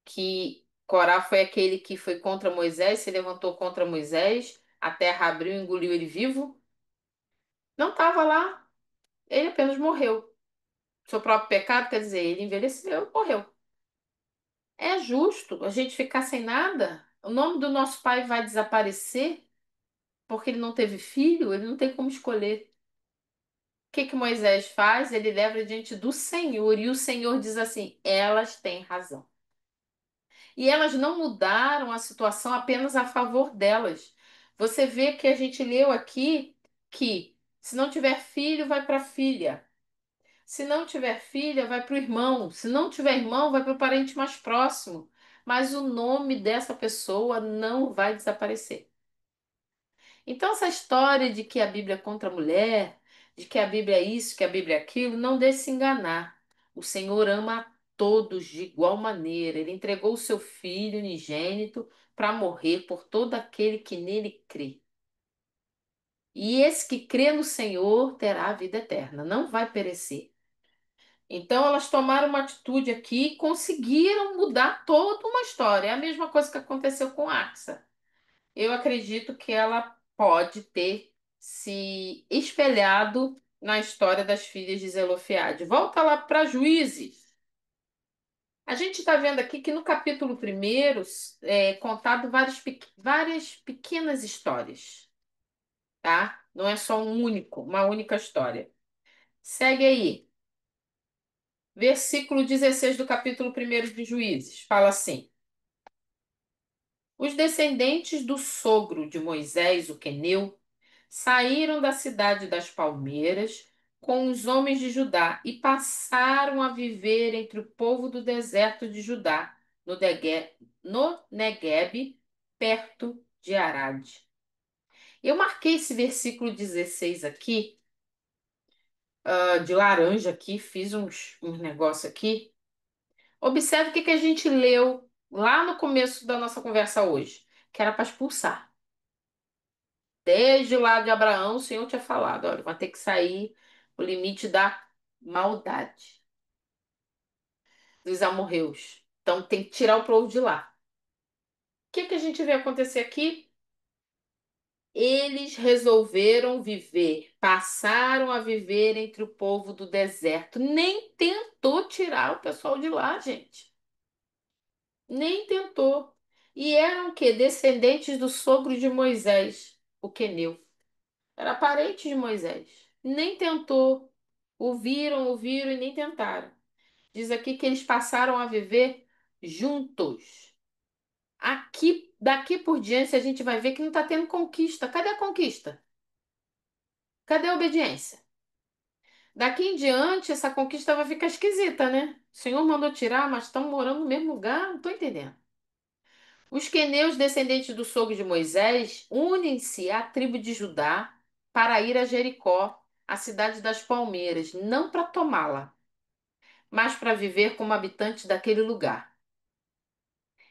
Speaker 1: que Corá foi aquele que foi contra Moisés, se levantou contra Moisés, a terra abriu e engoliu ele vivo. Não estava lá, ele apenas morreu. Seu próprio pecado, quer dizer, ele envelheceu e morreu. É justo a gente ficar sem nada? O nome do nosso pai vai desaparecer porque ele não teve filho? Ele não tem como escolher. O que que Moisés faz? Ele leva diante do Senhor e o Senhor diz assim: elas têm razão. E elas não mudaram a situação apenas a favor delas. Você vê que a gente leu aqui que se não tiver filho, vai para a filha. Se não tiver filha, vai para o irmão. Se não tiver irmão, vai para o parente mais próximo. Mas o nome dessa pessoa não vai desaparecer. Então, essa história de que a Bíblia é contra a mulher, de que a Bíblia é isso, que a Bíblia é aquilo, não deixe se enganar. O Senhor ama a todos de igual maneira. Ele entregou o seu Filho unigênito para morrer por todo aquele que nele crê. E esse que crê no Senhor terá a vida eterna, não vai perecer. Então elas tomaram uma atitude aqui e conseguiram mudar toda uma história. É a mesma coisa que aconteceu com Axa. Eu acredito que ela pode ter se espelhado na história das filhas de Zelofeade. Volta lá para Juízes. A gente está vendo aqui que no capítulo primeiro é contado várias pequenas histórias, tá? Não é só uma única história. Segue aí. Versículo 16 do capítulo primeiro de Juízes. Fala assim: Os descendentes do sogro de Moisés, o queneu, saíram da cidade das palmeiras com os homens de Judá e passaram a viver entre o povo do deserto de Judá, no Neguebe, perto de Arad. Eu marquei esse versículo 16 aqui, de laranja aqui, fiz uns negócios aqui. Observe o que que a gente leu lá no começo da nossa conversa hoje, que era para expulsar. Desde lá de Abraão, o Senhor tinha falado, olha, vai ter que sair o limite da maldade dos amorreus. Então tem que tirar o povo de lá. O que que a gente vê acontecer aqui? Eles resolveram viver, passaram a viver entre o povo do deserto. Nem tentou tirar o pessoal de lá, gente. Nem tentou. E eram o quê? Descendentes do sogro de Moisés, o queneu. Era parente de Moisés. Nem tentou. Ouviram e nem tentaram. Diz aqui que eles passaram a viver juntos. Aqui, daqui por diante, a gente vai ver que não está tendo conquista. Cadê a conquista? Cadê a obediência? Daqui em diante, essa conquista vai ficar esquisita, né? O Senhor mandou tirar, mas estão morando no mesmo lugar? Não estou entendendo. Os queneus, descendentes do sogro de Moisés, unem-se à tribo de Judá para ir a Jericó, a cidade das palmeiras, não para tomá-la, mas para viver como habitantes daquele lugar.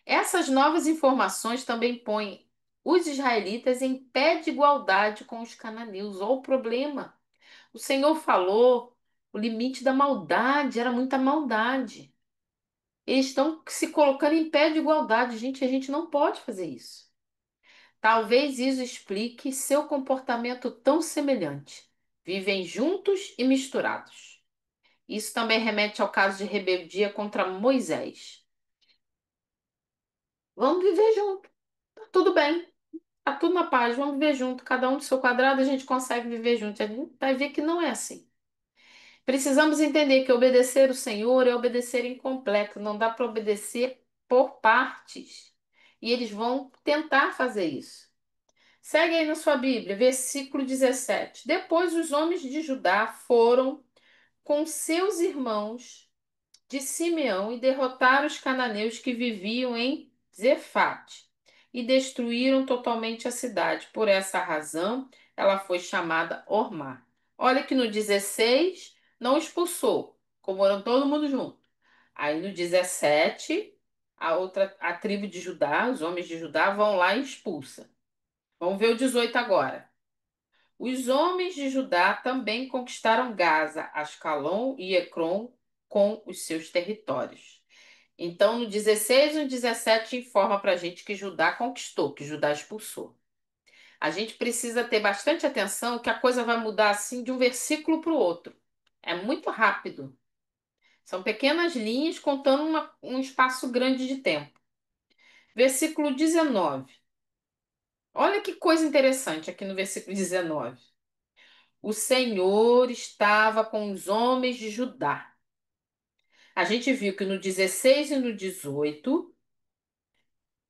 Speaker 1: Essas novas informações também põem os israelitas em pé de igualdade com os cananeus. Olha o problema. O Senhor falou o limite da maldade, era muita maldade. Eles estão se colocando em pé de igualdade. Gente, a gente não pode fazer isso. Talvez isso explique seu comportamento tão semelhante. Vivem juntos e misturados. Isso também remete ao caso de rebeldia contra Moisés. Vamos viver junto. Tá tudo bem. Tá tudo na paz. Vamos viver junto. Cada um do seu quadrado, a gente consegue viver junto. A gente vai ver que não é assim. Precisamos entender que obedecer o Senhor é obedecer incompleto. Não dá para obedecer por partes. E eles vão tentar fazer isso. Segue aí na sua Bíblia, versículo 17. Depois os homens de Judá foram com seus irmãos de Simeão e derrotaram os cananeus que viviam em Zefate e destruíram totalmente a cidade. Por essa razão, ela foi chamada Ormá. Olha que no 16 não expulsou, como eram todo mundo junto. Aí no 17, a tribo de Judá, os homens de Judá vão lá e expulsa. Vamos ver o 18 agora. Os homens de Judá também conquistaram Gaza, Ascalon e Ecrom com os seus territórios. Então, no 16 e no 17 informa para a gente que Judá conquistou, que Judá expulsou. A gente precisa ter bastante atenção que a coisa vai mudar assim de um versículo para o outro. É muito rápido. São pequenas linhas contando um espaço grande de tempo. Versículo 19. Olha que coisa interessante aqui no versículo 19. O Senhor estava com os homens de Judá. A gente viu que no 16 e no 18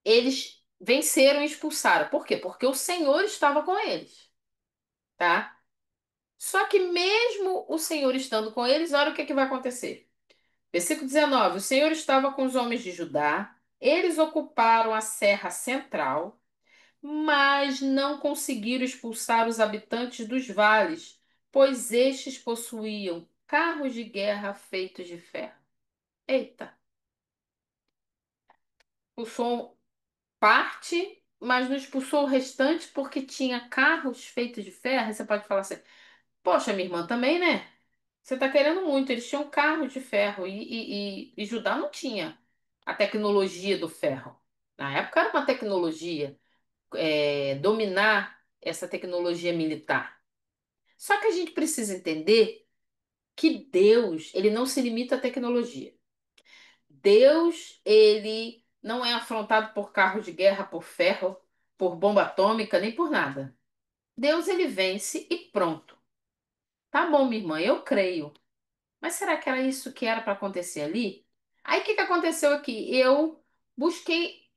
Speaker 1: eles venceram e expulsaram. Por quê? Porque o Senhor estava com eles, tá? Só que mesmo o Senhor estando com eles, olha o que que vai acontecer. Versículo 19: O Senhor estava com os homens de Judá, eles ocuparam a serra central, mas não conseguiram expulsar os habitantes dos vales, pois estes possuíam carros de guerra feitos de ferro. Eita, expulsou parte, mas não expulsou o restante porque tinha carros feitos de ferro. Aí você pode falar assim: poxa, minha irmã também, né? Você está querendo muito. Eles tinham carros de ferro e Judá não tinha a tecnologia do ferro. Na época era uma tecnologia, dominar essa tecnologia militar. Só que a gente precisa entender que Deus, ele não se limita à tecnologia. Deus, ele não é afrontado por carro de guerra, por ferro, por bomba atômica, nem por nada. Deus, ele vence e pronto. Tá bom, minha irmã, eu creio. Mas será que era isso que era para acontecer ali? Aí o que que aconteceu aqui? Eu busquei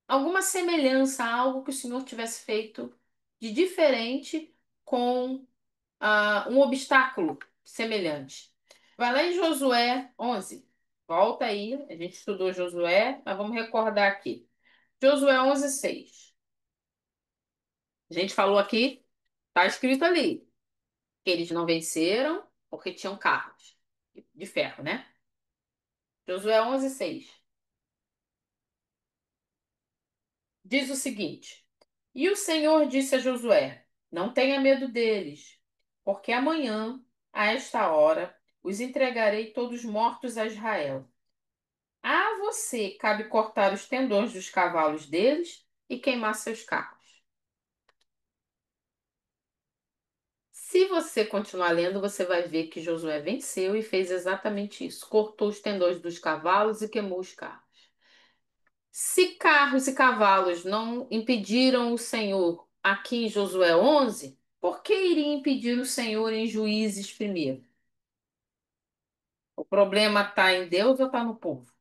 Speaker 1: alguma semelhança a algo que o Senhor tivesse feito de diferente com um obstáculo semelhante. Vai lá em Josué 11. Volta aí, a gente estudou Josué, mas vamos recordar aqui. Josué 11:6. A gente falou aqui, tá escrito ali, que eles não venceram porque tinham carros de ferro, né? Josué 11:6 diz o seguinte: E o Senhor disse a Josué: Não tenha medo deles, porque amanhã, a esta hora, os entregarei todos mortos a Israel. A você cabe cortar os tendões dos cavalos deles e queimar seus carros. Se você continuar lendo, você vai ver que Josué venceu e fez exatamente isso. Cortou os tendões dos cavalos e queimou os carros. Se carros e cavalos não impediram o Senhor aqui em Josué 11, por que iria impedir o Senhor em Juízes primeiro? O problema está em Deus ou está no povo?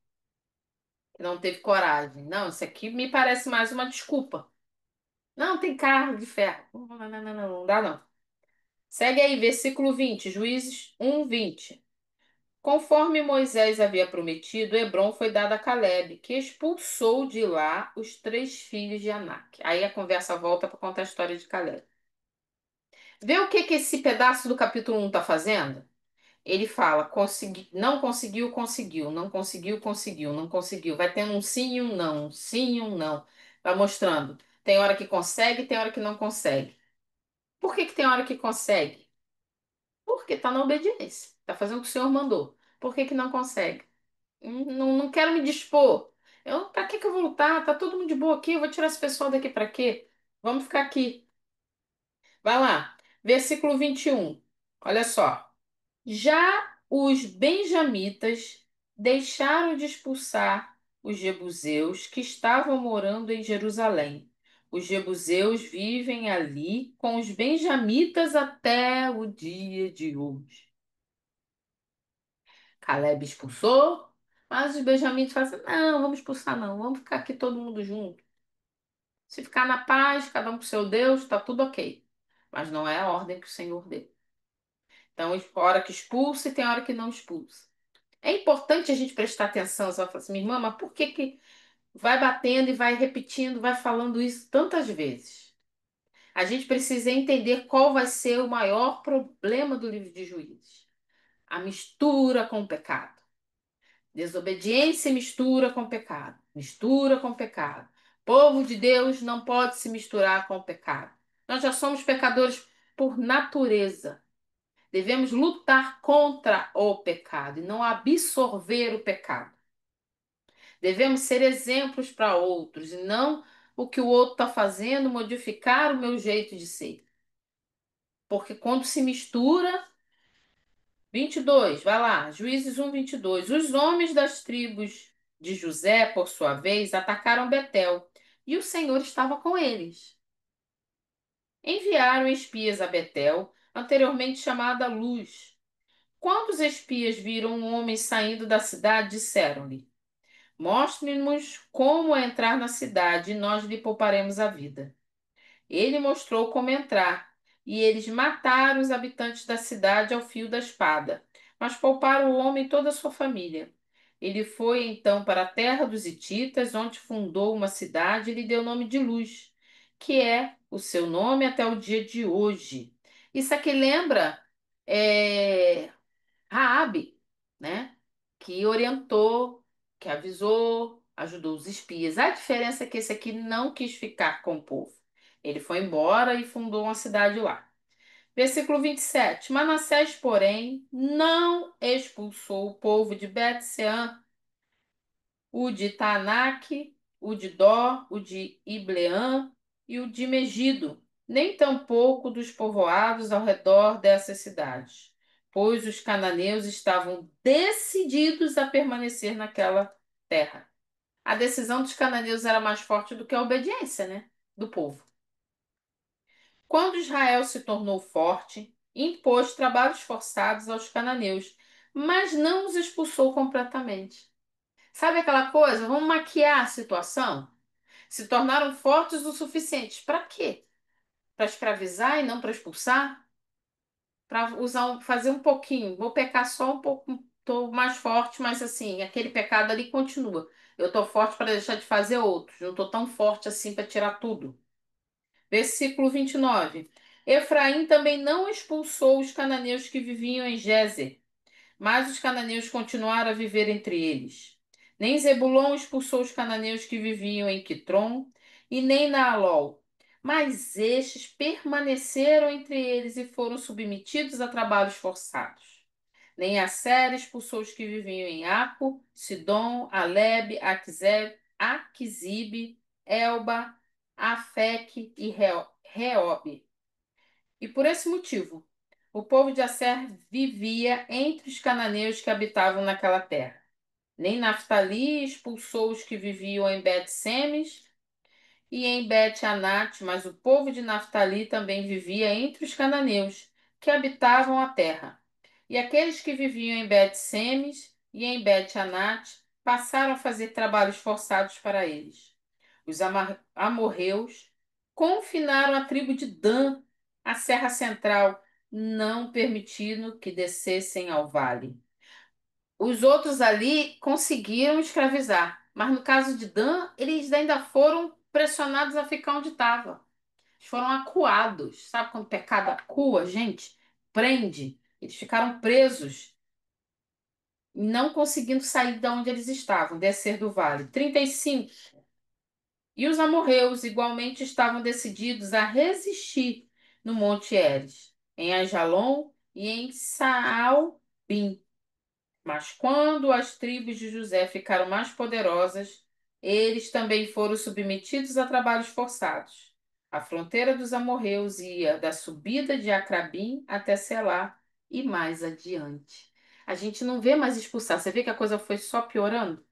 Speaker 1: Que não teve coragem. Não, isso aqui me parece mais uma desculpa. Não, tem carro de ferro. Não, não, não, não, não dá não. Segue aí, versículo 20, Juízes 1:20. Conforme Moisés havia prometido, Hebrom foi dado a Calebe, que expulsou de lá os 3 filhos de Anak. Aí a conversa volta para contar a história de Calebe. Vê o que que esse pedaço do capítulo 1 está fazendo? Ele fala, não conseguiu, conseguiu, não conseguiu, conseguiu, não conseguiu. Vai tendo um sim e um não, um sim e um não. Vai mostrando. Tem hora que consegue, tem hora que não consegue. Por que que tem hora que consegue? Porque está na obediência. Está fazendo o que o Senhor mandou. Por que que não consegue? Não, não quero me dispor. Para que que eu vou lutar? Tá todo mundo de boa aqui. Eu vou tirar esse pessoal daqui para quê? Vamos ficar aqui. Vai lá. Versículo 21. Olha só. Já os benjamitas deixaram de expulsar os jebuseus que estavam morando em Jerusalém. Os jebuseus vivem ali com os benjamitas até o dia de hoje. Caleb expulsou, mas os benjamitas falam assim, não, vamos expulsar não, vamos ficar aqui todo mundo junto. Se ficar na paz, cada um com seu Deus, está tudo ok. Mas não é a ordem que o Senhor deu. Então, tem hora que expulsa e tem hora que não expulsa. É importante a gente prestar atenção. Você vai falar assim, minha irmã, mas por que que vai batendo e vai repetindo, vai falando isso tantas vezes? A gente precisa entender qual vai ser o maior problema do livro de Juízes. A mistura com o pecado. Desobediência mistura com pecado. Mistura com pecado. Povo de Deus não pode se misturar com o pecado. Nós já somos pecadores por natureza. Devemos lutar contra o pecado e não absorver o pecado. Devemos ser exemplos para outros e não o que o outro está fazendo modificar o meu jeito de ser. Porque quando se mistura, 22, vai lá, Juízes 1:22. Os homens das tribos de José, por sua vez, atacaram Betel, e o Senhor estava com eles. Enviaram espias a Betel, anteriormente chamada Luz. Quando os espias viram um homem saindo da cidade, disseram-lhe: Mostre-nos como entrar na cidade, e nós lhe pouparemos a vida. Ele mostrou como entrar, e eles mataram os habitantes da cidade ao fio da espada, mas pouparam o homem e toda a sua família. Ele foi então para a terra dos Hititas, onde fundou uma cidade e lhe deu o nome de Luz, que é o seu nome até o dia de hoje. Isso aqui lembra é, Raabe, né? Que orientou, que avisou, ajudou os espias. A diferença é que esse aqui não quis ficar com o povo. Ele foi embora e fundou uma cidade lá. Versículo 27. Manassés, porém, não expulsou o povo de Bet-Sean, o de Taanaque, o de Dó, o de Ibleã e o de Megido, nem tampouco dos povoados ao redor dessas cidades, pois os cananeus estavam decididos a permanecer naquela terra. A decisão dos cananeus era mais forte do que a obediência, né, do povo. Quando Israel se tornou forte, impôs trabalhos forçados aos cananeus, mas não os expulsou completamente. Sabe aquela coisa? Vamos maquiar a situação? Se tornaram fortes o suficiente. Para quê? Para escravizar e não para expulsar? Para fazer um pouquinho. Vou pecar só um pouco. Estou mais forte, mas assim, aquele pecado ali continua. Eu estou forte para deixar de fazer outros. Não estou tão forte assim para tirar tudo. Versículo 29. Efraim também não expulsou os cananeus que viviam em Gézer, mas os cananeus continuaram a viver entre eles. Nem Zebulon expulsou os cananeus que viviam em Quitrom, e nem Naalol. Mas estes permaneceram entre eles e foram submetidos a trabalhos forçados. Nem Asser expulsou os que viviam em Aco, Sidom, Aleb, Aquisibe, Elba, Afeque e Reobe. E por esse motivo, o povo de Asser vivia entre os cananeus que habitavam naquela terra. Nem Naftali expulsou os que viviam em Bet-Semes e em Bet-Anate, mas o povo de Naftali também vivia entre os cananeus que habitavam a terra. E aqueles que viviam em Bet-Semes e em Bet-Anate passaram a fazer trabalhos forçados para eles. Os amorreus confinaram a tribo de Dan à Serra Central, não permitindo que descessem ao vale. Os outros ali conseguiram escravizar, mas no caso de Dan, eles ainda foram pressionados a ficar onde estava. Eles foram acuados. Sabe quando o pecado acua, gente? Prende. Eles ficaram presos, não conseguindo sair de onde eles estavam, descer do vale. 35. E os amorreus igualmente estavam decididos a resistir no Monte Heres, em Ajalon e em Saalbim. Mas quando as tribos de José ficaram mais poderosas, eles também foram submetidos a trabalhos forçados. A fronteira dos amorreus ia da subida de Acrabim até Selá e mais adiante. A gente não vê mais expulsar. Você vê que a coisa foi só piorando?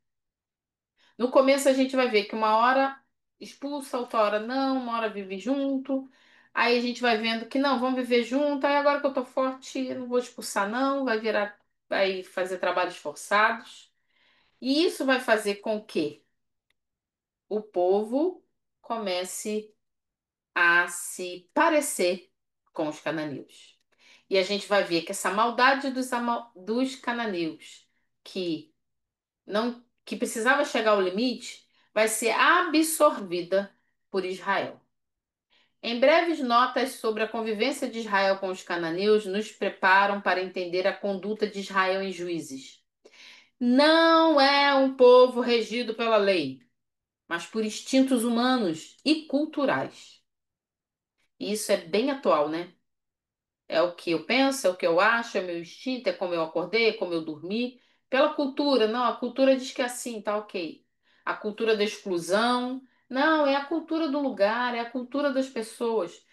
Speaker 1: No começo a gente vai ver que uma hora expulsa, outra hora não, uma hora vive junto. Aí a gente vai vendo que não, vamos viver junto. Aí agora que eu tô forte, eu não vou expulsar não, vai fazer trabalhos forçados. E isso vai fazer com que o povo comece a se parecer com os cananeus. E a gente vai ver que essa maldade dos cananeus, que que precisava chegar ao limite, vai ser absorvida por Israel. Em breves notas sobre a convivência de Israel com os cananeus nos preparam para entender a conduta de Israel em Juízes. Não é um povo regido pela lei, mas por instintos humanos e culturais. E isso é bem atual, né? É o que eu penso, é o que eu acho, é o meu instinto, é como eu acordei, é como eu dormi. Pela cultura, não, a cultura diz que é assim, tá ok. A cultura da exclusão, não, é a cultura do lugar, é a cultura das pessoas.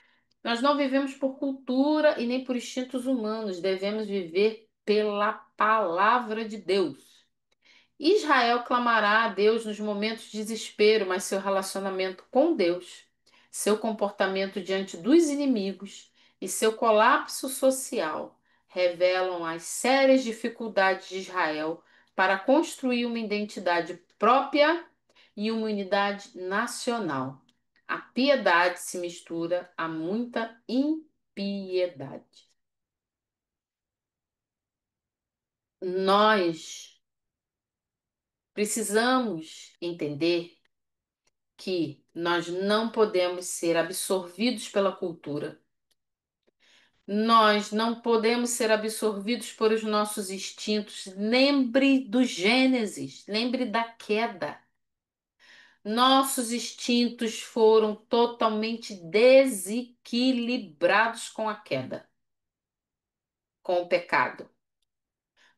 Speaker 1: Nós não vivemos por cultura e nem por instintos humanos, devemos viver pela palavra de Deus. Israel clamará a Deus nos momentos de desespero, mas seu relacionamento com Deus, seu comportamento diante dos inimigos e seu colapso social revelam as sérias dificuldades de Israel para construir uma identidade própria e uma unidade nacional. A piedade se mistura a muita impiedade. Nós precisamos entender que nós não podemos ser absorvidos pela cultura. Nós não podemos ser absorvidos por os nossos instintos. Lembre do Gênesis, lembre da queda. Nossos instintos foram totalmente desequilibrados com a queda, com o pecado.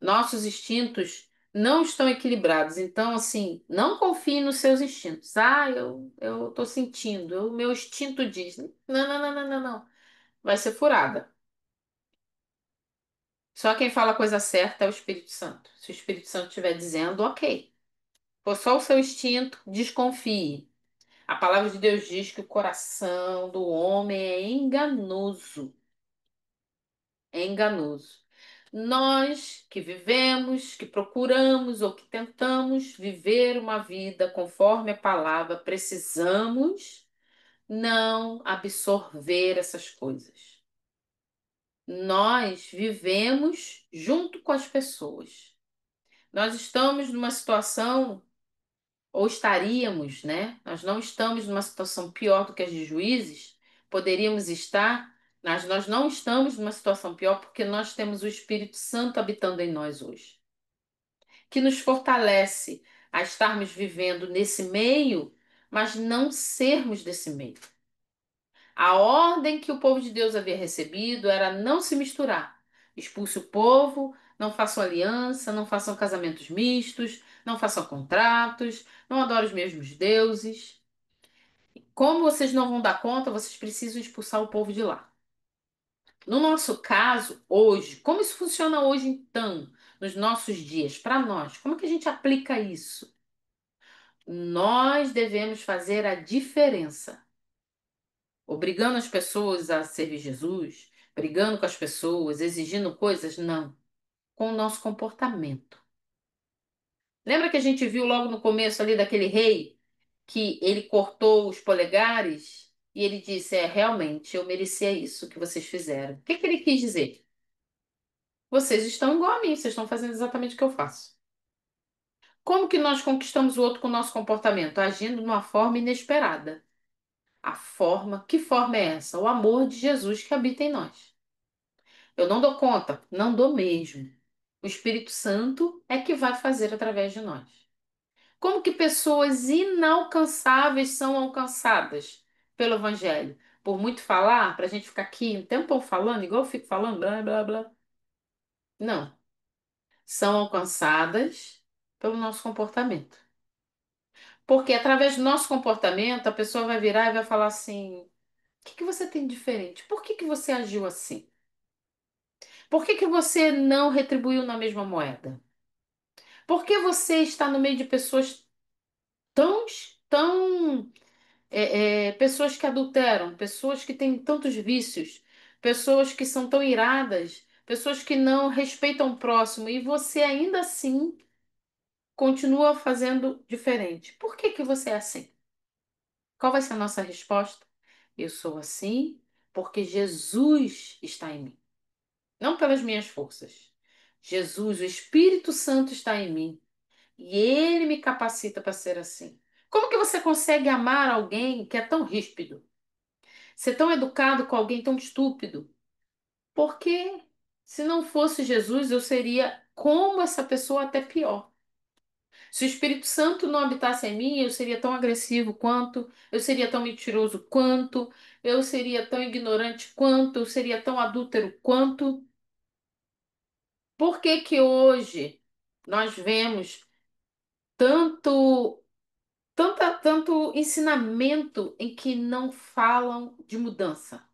Speaker 1: Nossos instintos não estão equilibrados. Então, assim, não confie nos seus instintos. Ah, eu tô sentindo, o meu instinto diz. Não, não, não, não, não, não. Vai ser furada. Só quem fala a coisa certa é o Espírito Santo. Se o Espírito Santo estiver dizendo, ok. For só o seu instinto, desconfie. A palavra de Deus diz que o coração do homem é enganoso. É enganoso. Nós que vivemos, que procuramos ou que tentamos viver uma vida conforme a palavra, precisamos não absorver essas coisas. Nós vivemos junto com as pessoas. Nós estamos numa situação, ou estaríamos, né? Nós não estamos numa situação pior do que as de juízes, poderíamos estar, mas nós não estamos numa situação pior porque nós temos o Espírito Santo habitando em nós hoje, que nos fortalece a estarmos vivendo nesse meio, mas não sermos desse meio. A ordem que o povo de Deus havia recebido era não se misturar. Expulse o povo, não façam aliança, não façam casamentos mistos, não façam contratos, não adorem os mesmos deuses. Como vocês não vão dar conta, vocês precisam expulsar o povo de lá. No nosso caso, hoje, como isso funciona hoje então, nos nossos dias, para nós? Como que a gente aplica isso? Nós devemos fazer a diferença. Obrigando as pessoas a servir Jesus, brigando com as pessoas, exigindo coisas? Não. Com o nosso comportamento. Lembra que a gente viu logo no começo ali daquele rei que ele cortou os polegares e ele disse: É, realmente, eu merecia isso que vocês fizeram. O que que ele quis dizer? Vocês estão igual a mim, vocês estão fazendo exatamente o que eu faço. Como que nós conquistamos o outro com o nosso comportamento? Agindo de uma forma inesperada. Que forma é essa? O amor de Jesus que habita em nós. Eu não dou conta, não dou mesmo. O Espírito Santo é que vai fazer através de nós. Como que pessoas inalcançáveis são alcançadas pelo Evangelho? Por muito falar, para a gente ficar aqui um tempão falando, igual eu fico falando, blá, blá, blá. Não. São alcançadas pelo nosso comportamento. Porque através do nosso comportamento, a pessoa vai virar e vai falar assim: o que que você tem de diferente? Por que que você agiu assim? Por que que você não retribuiu na mesma moeda? Por que você está no meio de pessoas tão, pessoas que adulteram, pessoas que têm tantos vícios, pessoas que são tão iradas, pessoas que não respeitam o próximo e você ainda assim continua fazendo diferente? Por que que você é assim? Qual vai ser a nossa resposta? Eu sou assim porque Jesus está em mim, não pelas minhas forças. Jesus, o Espírito Santo está em mim. E ele me capacita para ser assim. Como que você consegue amar alguém que é tão ríspido? Ser tão educado com alguém tão estúpido? Porque se não fosse Jesus, eu seria como essa pessoa, até pior. Se o Espírito Santo não habitasse em mim, eu seria tão agressivo quanto, eu seria tão mentiroso quanto, eu seria tão ignorante quanto, eu seria tão adúltero quanto. Por que que hoje nós vemos tanto tanto ensinamento em que não falam de mudança,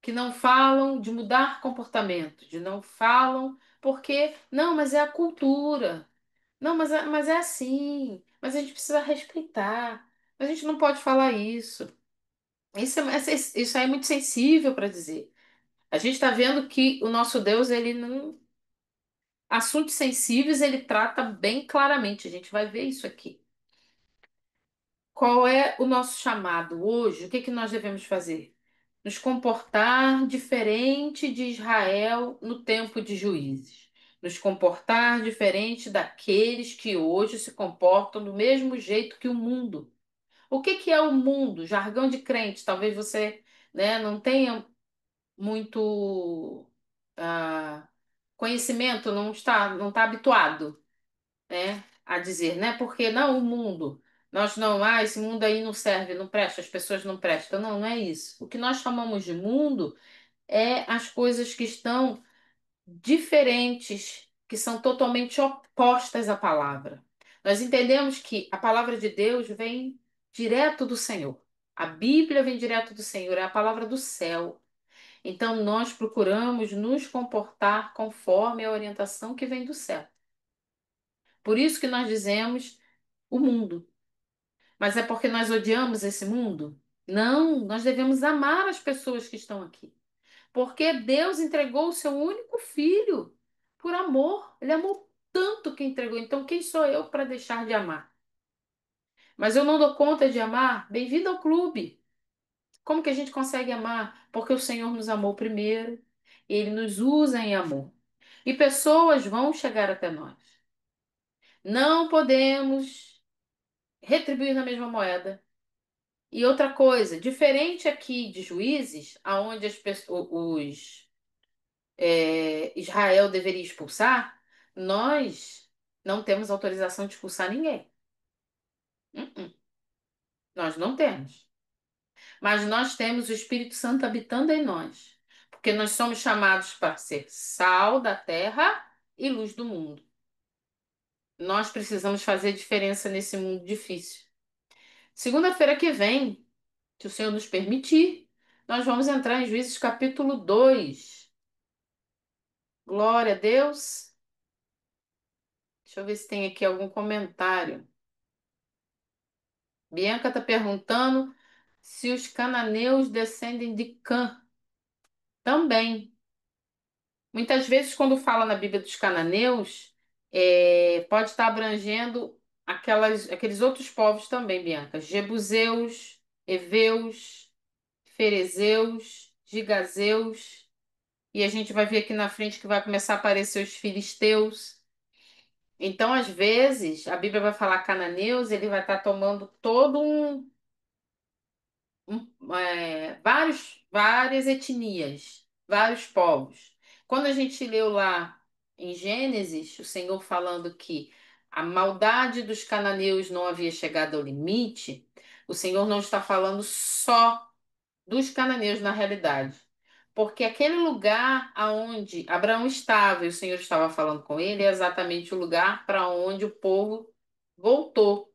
Speaker 1: que não falam de mudar comportamento, de não falam porque, não, mas é a cultura, não, mas é assim, mas a gente precisa respeitar, a gente não pode falar isso. Isso aí é muito sensível para dizer. A gente está vendo que o nosso Deus, ele não. Assuntos sensíveis, ele trata bem claramente. A gente vai ver isso aqui. Qual é o nosso chamado hoje? O que que nós devemos fazer? Nos comportar diferente de Israel no tempo de Juízes. Nos comportar diferente daqueles que hoje se comportam do mesmo jeito que o mundo. O que que é o mundo? Jargão de crente. Talvez você, né, não tenha muito ah, conhecimento, não está habituado, né, a dizer, né? Porque não, o mundo, nós não, esse mundo aí não serve, não presta, as pessoas não prestam. Não, não é isso. O que nós chamamos de mundo é as coisas que estão diferentes, que são totalmente opostas à palavra. Nós entendemos que a palavra de Deus vem direto do Senhor. A Bíblia vem direto do Senhor, é a palavra do céu. Então nós procuramos nos comportar conforme a orientação que vem do céu. Por isso que nós dizemos o mundo. Mas é porque nós odiamos esse mundo? Não, nós devemos amar as pessoas que estão aqui. Porque Deus entregou o seu único filho por amor. Ele amou tanto que entregou. Então, quem sou eu para deixar de amar? Mas eu não dou conta de amar? Bem-vindo ao clube. Como que a gente consegue amar? Porque o Senhor nos amou primeiro. Ele nos usa em amor. E pessoas vão chegar até nós. Não podemos retribuir na mesma moeda. E outra coisa, diferente aqui de Juízes, aonde Israel deveria expulsar, nós não temos autorização de expulsar ninguém. Uh-uh. Nós não temos. Mas nós temos o Espírito Santo habitando em nós. Porque nós somos chamados para ser sal da terra e luz do mundo. Nós precisamos fazer diferença nesse mundo difícil. Segunda-feira que vem, se o Senhor nos permitir, nós vamos entrar em Juízes capítulo 2. Glória a Deus. Deixa eu ver se tem aqui algum comentário. Bianca está perguntando se os cananeus descendem de Cã. Também. Muitas vezes, quando fala na Bíblia dos cananeus, pode estar abrangendo aqueles outros povos também, Bianca. Jebuseus, Eveus, Ferezeus, Gigazeus. E a gente vai ver aqui na frente que vai começar a aparecer os filisteus. Então, às vezes, a Bíblia vai falar cananeus, ele vai estar tomando todo várias etnias, vários povos. Quando a gente leu lá em Gênesis, o Senhor falando que a maldade dos cananeus não havia chegado ao limite, o Senhor não está falando só dos cananeus na realidade. Porque aquele lugar aonde Abraão estava e o Senhor estava falando com ele é exatamente o lugar para onde o povo voltou.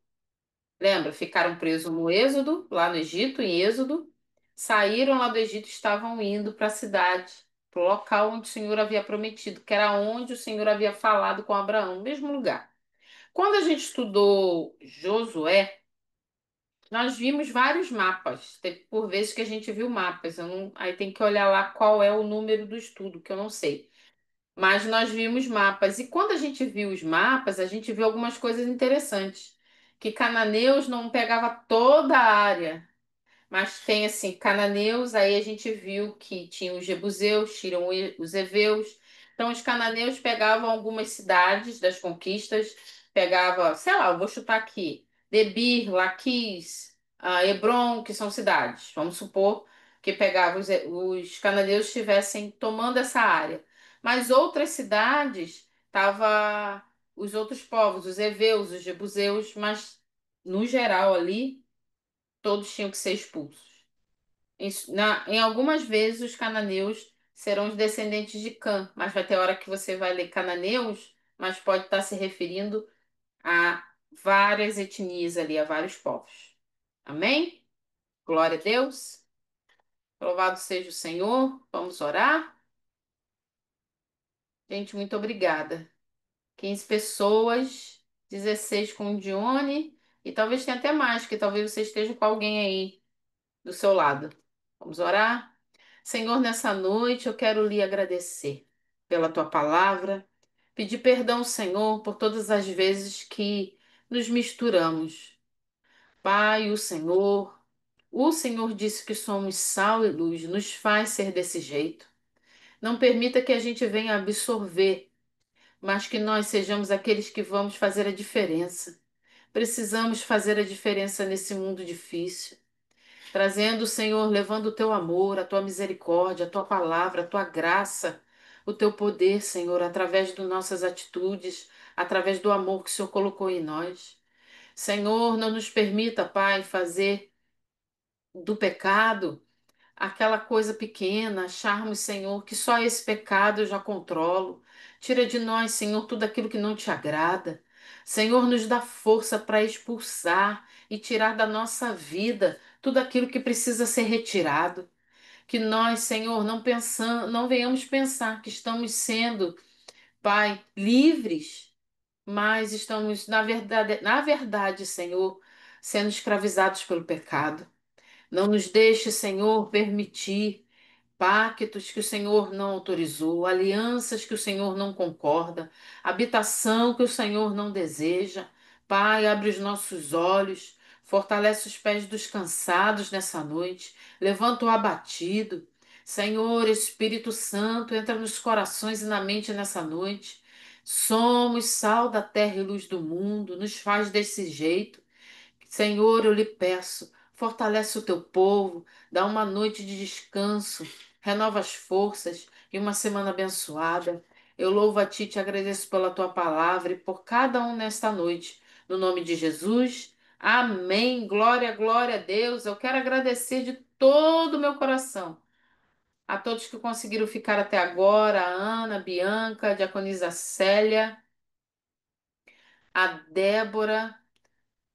Speaker 1: Lembra? Ficaram presos no Êxodo, lá no Egito, em Êxodo. Saíram lá do Egito e estavam indo para a cidade, para o local onde o Senhor havia prometido, que era onde o Senhor havia falado com Abraão, no mesmo lugar. Quando a gente estudou Josué, nós vimos vários mapas. Teve por vezes que a gente viu mapas. Aí tem que olhar lá qual é o número do estudo, que eu não sei. Mas nós vimos mapas. E quando a gente viu os mapas, a gente viu algumas coisas interessantes. Que Cananeus não pegava toda a área, mas tem assim, cananeus, aí a gente viu que tinha os jebuseus, tinham os heveus. Então os cananeus pegavam algumas cidades das conquistas, pegava, sei lá, eu vou chutar aqui, Debir, Laquis, Hebron, que são cidades. Vamos supor que pegava os cananeus estivessem tomando essa área. Mas outras cidades tava os outros povos, os heveus, os jebuseus, mas no geral ali todos tinham que ser expulsos. Em algumas vezes os cananeus serão os descendentes de Cã, mas vai ter hora que você vai ler cananeus, mas pode estar se referindo a várias etnias ali, a vários povos. Amém? Glória a Deus. Louvado seja o Senhor. Vamos orar. Gente, muito obrigada. 15 pessoas, 16 com o Dione, e talvez tenha até mais, que talvez você esteja com alguém aí do seu lado. Vamos orar? Senhor, nessa noite eu quero lhe agradecer pela tua palavra, pedir perdão, Senhor, por todas as vezes que nos misturamos. Pai, o Senhor disse que somos sal e luz, nos faz ser desse jeito. Não permita que a gente venha absorver, mas que nós sejamos aqueles que vamos fazer a diferença. Precisamos fazer a diferença nesse mundo difícil. trazendo, Senhor, levando o teu amor, a tua misericórdia, a tua palavra, a tua graça, o teu poder, Senhor, através das nossas atitudes, através do amor que o Senhor colocou em nós. Senhor, não nos permita, Pai, fazer do pecado aquela coisa pequena, acharmos, Senhor, que só esse pecado eu já controlo. Tira de nós, Senhor, tudo aquilo que não te agrada. Senhor, nos dá força para expulsar e tirar da nossa vida tudo aquilo que precisa ser retirado. Que nós, Senhor, não venhamos pensar que estamos sendo, Pai, livres, mas estamos, na verdade, Senhor, sendo escravizados pelo pecado. Não nos deixe, Senhor, permitir pactos que o Senhor não autorizou, alianças que o Senhor não concorda, habitação que o Senhor não deseja. Pai, abre os nossos olhos, fortalece os pés dos cansados nessa noite, levanta o abatido. Senhor, Espírito Santo, entra nos corações e na mente nessa noite. Somos sal da terra e luz do mundo, nos faz desse jeito. Senhor, eu lhe peço, fortalece o teu povo, dá uma noite de descanso, renova as forças e uma semana abençoada. Eu louvo a ti e te agradeço pela tua palavra e por cada um nesta noite. No nome de Jesus, amém. Glória, glória a Deus. Eu quero agradecer de todo o meu coração a todos que conseguiram ficar até agora, a Ana, a Bianca, a Diaconisa Célia, a Débora.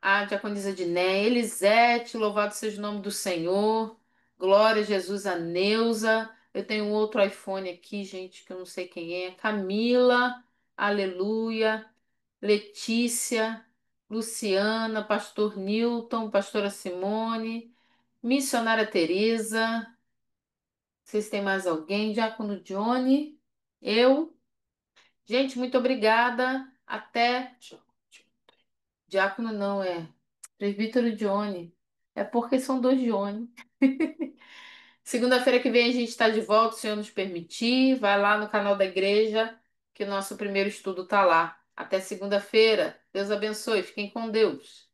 Speaker 1: A diaconisa Diné, Elisete, louvado seja o nome do Senhor. Glória a Jesus, a Neuza. Eu tenho um outro iPhone aqui, gente, que eu não sei quem é. Camila, aleluia. Letícia, Luciana, Pastor Newton, Pastora Simone, Missionária Teresa. Vocês têm mais alguém? Diácono Johnny, eu. Gente, muito obrigada. Até. Diácono não é. Presbítero Johnny. É porque são dois Johnny. Segunda-feira que vem a gente está de volta, se o Senhor nos permitir. Vai lá no canal da igreja, que o nosso primeiro estudo está lá. Até segunda-feira. Deus abençoe. Fiquem com Deus.